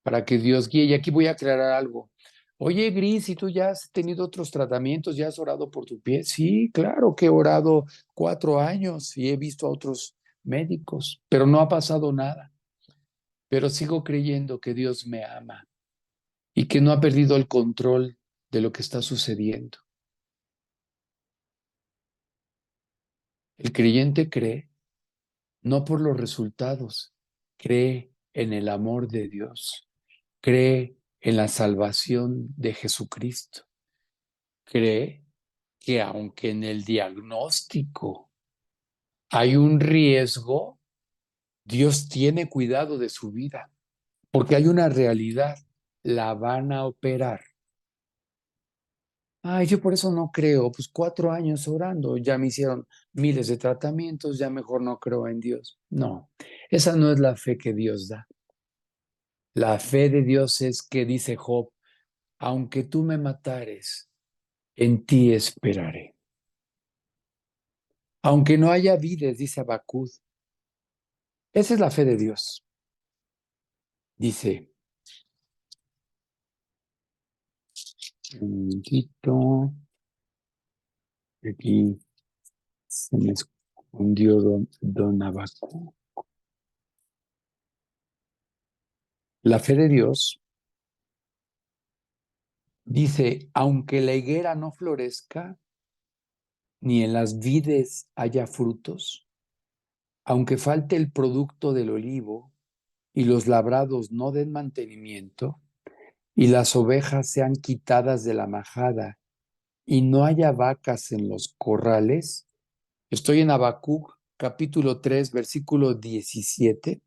para que Dios guíe. Y aquí voy a aclarar algo. Oye, Gris, ¿y tú ya has tenido otros tratamientos? ¿Ya has orado por tu pie? Sí, claro que he orado 4 años y he visto a otros médicos, pero no ha pasado nada. Pero sigo creyendo que Dios me ama y que no ha perdido el control de lo que está sucediendo. El creyente cree no por los resultados, cree en el amor de Dios, cree en la salvación de Jesucristo, cree que aunque en el diagnóstico hay un riesgo, Dios tiene cuidado de su vida, porque hay una realidad, la van a operar. Ay, yo por eso no creo, pues 4 años orando, ya me hicieron miles de tratamientos, ya mejor no creo en Dios. No, esa no es la fe que Dios da. La fe de Dios es que dice Job, aunque tú me matares, en ti esperaré. Aunque no haya vides, dice Habacuc. Esa es la fe de Dios. Dice, un momentito, aquí se me escondió don Habacuc. La fe de Dios dice, aunque la higuera no florezca, ni en las vides haya frutos, aunque falte el producto del olivo y los labrados no den mantenimiento, y las ovejas sean quitadas de la majada, y no haya vacas en los corrales. Estoy en Habacuc, capítulo 3, versículo 17.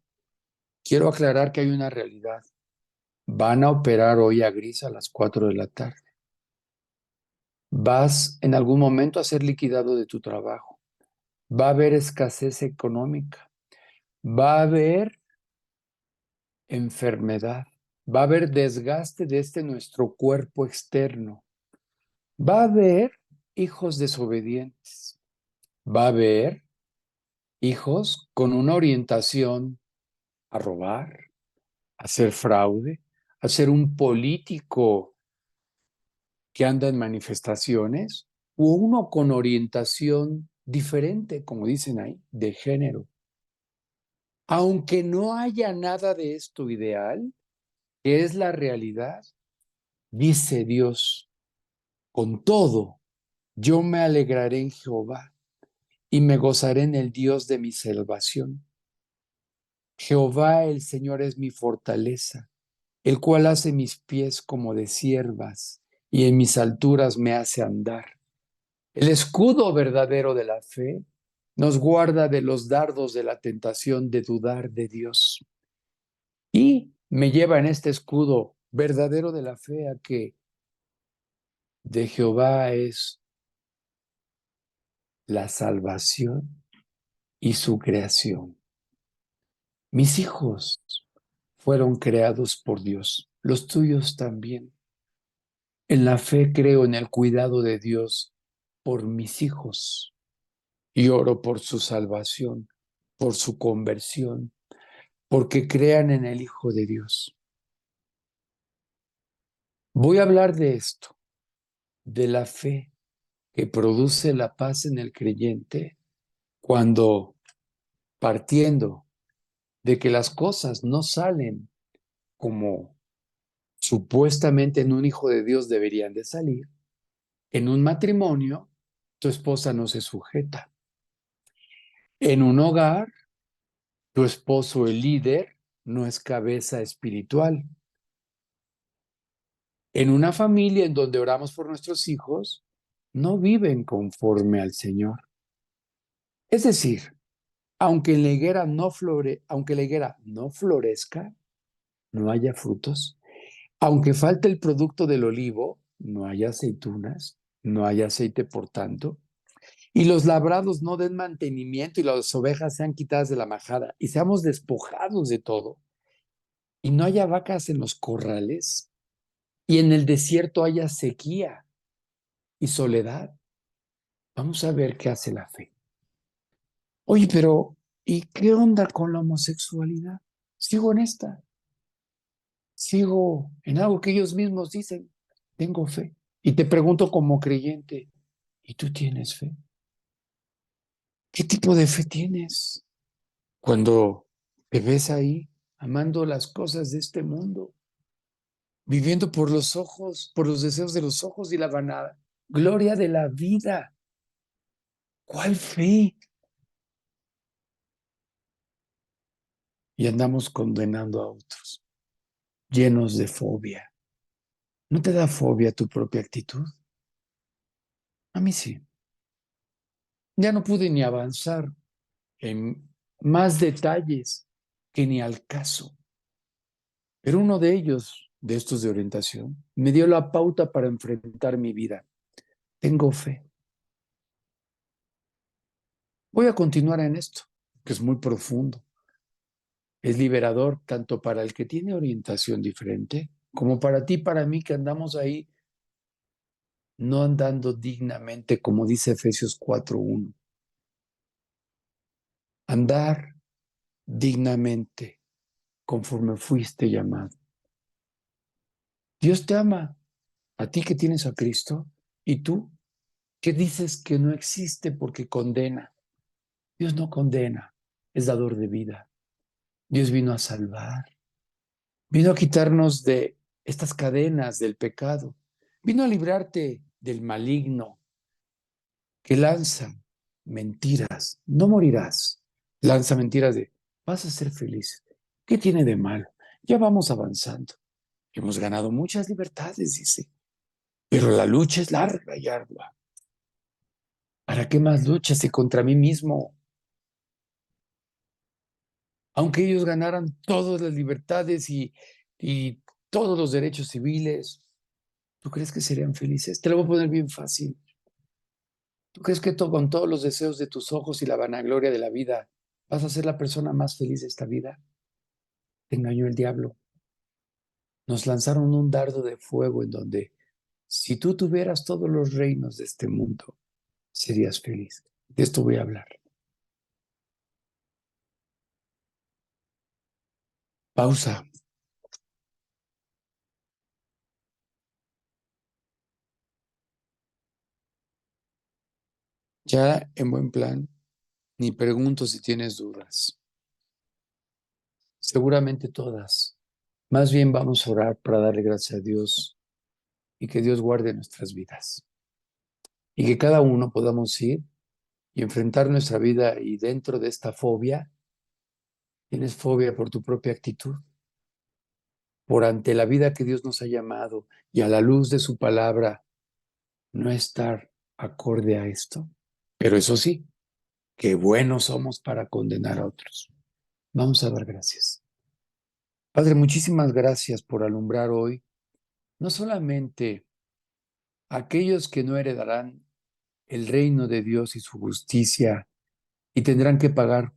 Quiero aclarar que hay una realidad. Van a operar hoy a Gris a las 4 de la tarde. Vas en algún momento a ser liquidado de tu trabajo. Va a haber escasez económica. Va a haber enfermedad. Va a haber desgaste de nuestro cuerpo externo. Va a haber hijos desobedientes. Va a haber hijos con una orientación a robar, a hacer fraude, a ser un político que anda en manifestaciones, o uno con orientación diferente, como dicen ahí, de género. Aunque no haya nada de esto ideal, que es la realidad, dice Dios, con todo, yo me alegraré en Jehová y me gozaré en el Dios de mi salvación. Jehová el Señor es mi fortaleza, el cual hace mis pies como de ciervas y en mis alturas me hace andar. El escudo verdadero de la fe nos guarda de los dardos de la tentación de dudar de Dios y me lleva en este escudo verdadero de la fe a que de Jehová es la salvación y su creación. Mis hijos fueron creados por Dios, los tuyos también. En la fe creo en el cuidado de Dios por mis hijos y oro por su salvación, por su conversión, porque crean en el Hijo de Dios. Voy a hablar de esto, de la fe que produce la paz en el creyente cuando, partiendo de que las cosas no salen como supuestamente en un hijo de Dios deberían de salir, en un matrimonio, tu esposa no se sujeta. En un hogar, tu esposo, el líder, no es cabeza espiritual. En una familia en donde oramos por nuestros hijos, no viven conforme al Señor. Es decir, aunque la higuera no florezca, no haya frutos, aunque falte el producto del olivo, no haya aceitunas, no haya aceite por tanto, y los labrados no den mantenimiento y las ovejas sean quitadas de la majada y seamos despojados de todo, y no haya vacas en los corrales, y en el desierto haya sequía y soledad, vamos a ver qué hace la fe. Oye, pero ¿y qué onda con la homosexualidad? Sigo en esta, sigo en algo que ellos mismos dicen, tengo fe. Y te pregunto como creyente, ¿y tú tienes fe? ¿Qué tipo de fe tienes cuando te ves ahí amando las cosas de este mundo, viviendo por los ojos, por los deseos de los ojos y la gloria de la vida? ¿Cuál fe? Y andamos condenando a otros, llenos de fobia. ¿No te da fobia tu propia actitud? A mí sí. Ya no pude ni avanzar en más detalles que ni al caso. Pero uno de ellos, de estos de orientación, me dio la pauta para enfrentar mi vida. Tengo fe. Voy a continuar en esto, que es muy profundo. Es liberador tanto para el que tiene orientación diferente, como para ti, para mí, que andamos ahí no andando dignamente, como dice Efesios 4:1. Andar dignamente conforme fuiste llamado. Dios te ama, a ti que tienes a Cristo, y tú que dices que no existe porque condena. Dios no condena, es dador de vida. Dios vino a salvar, vino a quitarnos de estas cadenas del pecado, vino a librarte del maligno que lanza mentiras. No morirás. Lanza mentiras de, vas a ser feliz. ¿Qué tiene de malo? Ya vamos avanzando. Hemos ganado muchas libertades, dice, pero la lucha es larga y ardua. ¿Para qué más luchas si contra mí mismo? Aunque ellos ganaran todas las libertades y todos los derechos civiles, ¿tú crees que serían felices? Te lo voy a poner bien fácil. ¿Tú crees que con todos los deseos de tus ojos y la vanagloria de la vida vas a ser la persona más feliz de esta vida? Te engañó el diablo. Nos lanzaron un dardo de fuego en donde si tú tuvieras todos los reinos de este mundo, serías feliz. De esto voy a hablar. Pausa. Ya en buen plan, ni pregunto si tienes dudas. Seguramente todas. Más bien vamos a orar para darle gracias a Dios y que Dios guarde nuestras vidas. Y que cada uno podamos ir y enfrentar nuestra vida y dentro de esta fobia, tienes fobia por tu propia actitud, por ante la vida que Dios nos ha llamado y a la luz de su palabra, no estar acorde a esto. Pero eso sí, qué buenos somos para condenar a otros. Vamos a dar gracias. Padre, muchísimas gracias por alumbrar hoy no solamente a aquellos que no heredarán el reino de Dios y su justicia y tendrán que pagar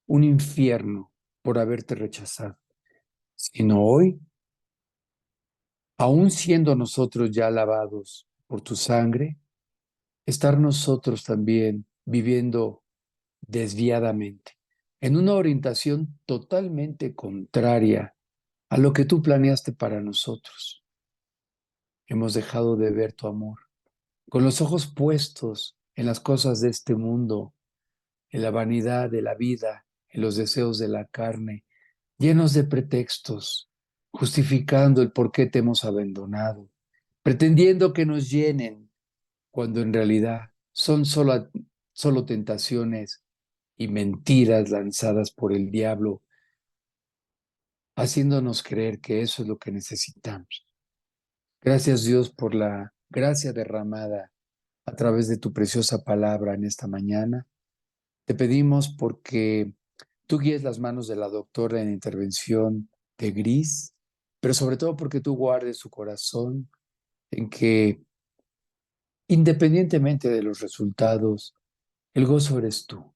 un infierno por haberte rechazado, sino hoy, aun siendo nosotros ya lavados por tu sangre, estar nosotros también viviendo desviadamente, en una orientación totalmente contraria a lo que tú planeaste para nosotros. Hemos dejado de ver tu amor, con los ojos puestos en las cosas de este mundo, en la vanidad de la vida, en los deseos de la carne, llenos de pretextos, justificando el por qué te hemos abandonado, pretendiendo que nos llenen, cuando en realidad son solo tentaciones y mentiras lanzadas por el diablo, haciéndonos creer que eso es lo que necesitamos. Gracias Dios por la gracia derramada a través de tu preciosa palabra en esta mañana. Te pedimos porque tú guíes las manos de la doctora en intervención de Gris, pero sobre todo porque tú guardes su corazón en que, independientemente de los resultados, el gozo eres tú.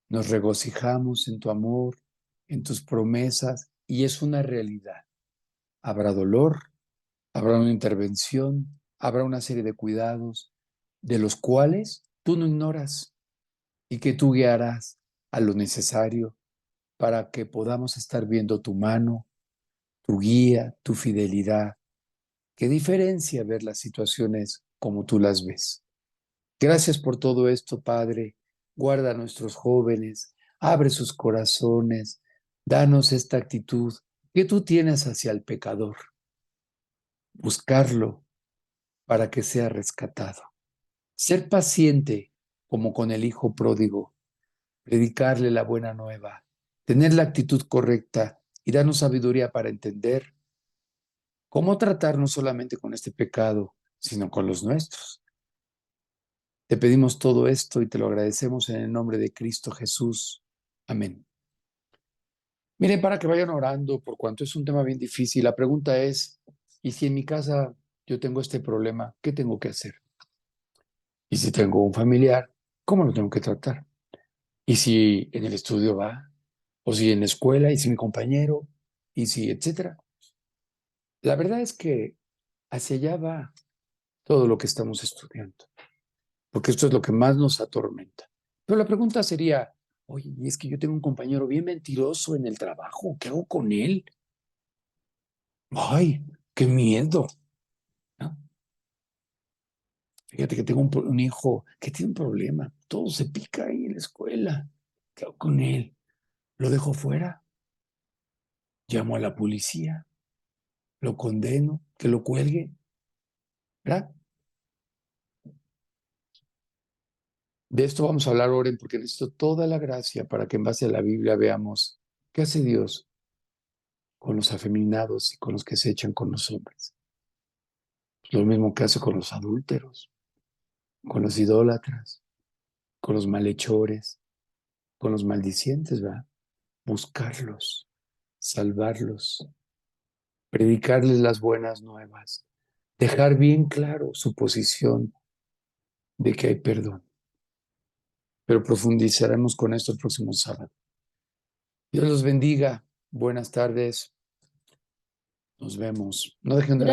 Nos regocijamos en tu amor, en tus promesas, y es una realidad. Habrá dolor, habrá una intervención, habrá una serie de cuidados de los cuales tú no ignoras y que tú guiarás a lo necesario para que podamos estar viendo tu mano, tu guía, tu fidelidad. Qué diferencia ver las situaciones como tú las ves. Gracias por todo esto, Padre. Guarda a nuestros jóvenes, abre sus corazones, danos esta actitud que tú tienes hacia el pecador, buscarlo para que sea rescatado. Ser paciente como con el hijo pródigo, predicarle la buena nueva, tener la actitud correcta y darnos sabiduría para entender cómo tratar no solamente con este pecado, sino con los nuestros. Te pedimos todo esto y te lo agradecemos en el nombre de Cristo Jesús. Amén. Miren, para que vayan orando, por cuanto es un tema bien difícil, la pregunta es, ¿y si en mi casa yo tengo este problema, qué tengo que hacer? Y si tengo un familiar, ¿cómo lo tengo que tratar? Y si en el estudio va, o si en la escuela, y si mi compañero, y si, etcétera. La verdad es que hacia allá va todo lo que estamos estudiando, porque esto es lo que más nos atormenta. Pero la pregunta sería, oye, y es que yo tengo un compañero bien mentiroso en el trabajo, ¿qué hago con él? Ay, qué miedo, ¿no? Fíjate que tengo un hijo que tiene un problema, todo se pica ahí en la escuela, ¿qué hago con él? ¿Lo dejo fuera? ¿Llamo a la policía? ¿Lo condeno? ¿Que lo cuelgue? ¿Verdad? De esto vamos a hablar, Oren, porque necesito toda la gracia para que en base a la Biblia veamos qué hace Dios con los afeminados y con los que se echan con los hombres. Lo mismo que hace con los adúlteros, con los idólatras, con los malhechores, con los maldicientes, ¿verdad? Buscarlos, salvarlos, predicarles las buenas nuevas, dejar bien claro su posición de que hay perdón. Pero profundizaremos con esto el próximo sábado. Dios los bendiga. Buenas tardes. Nos vemos. No dejen de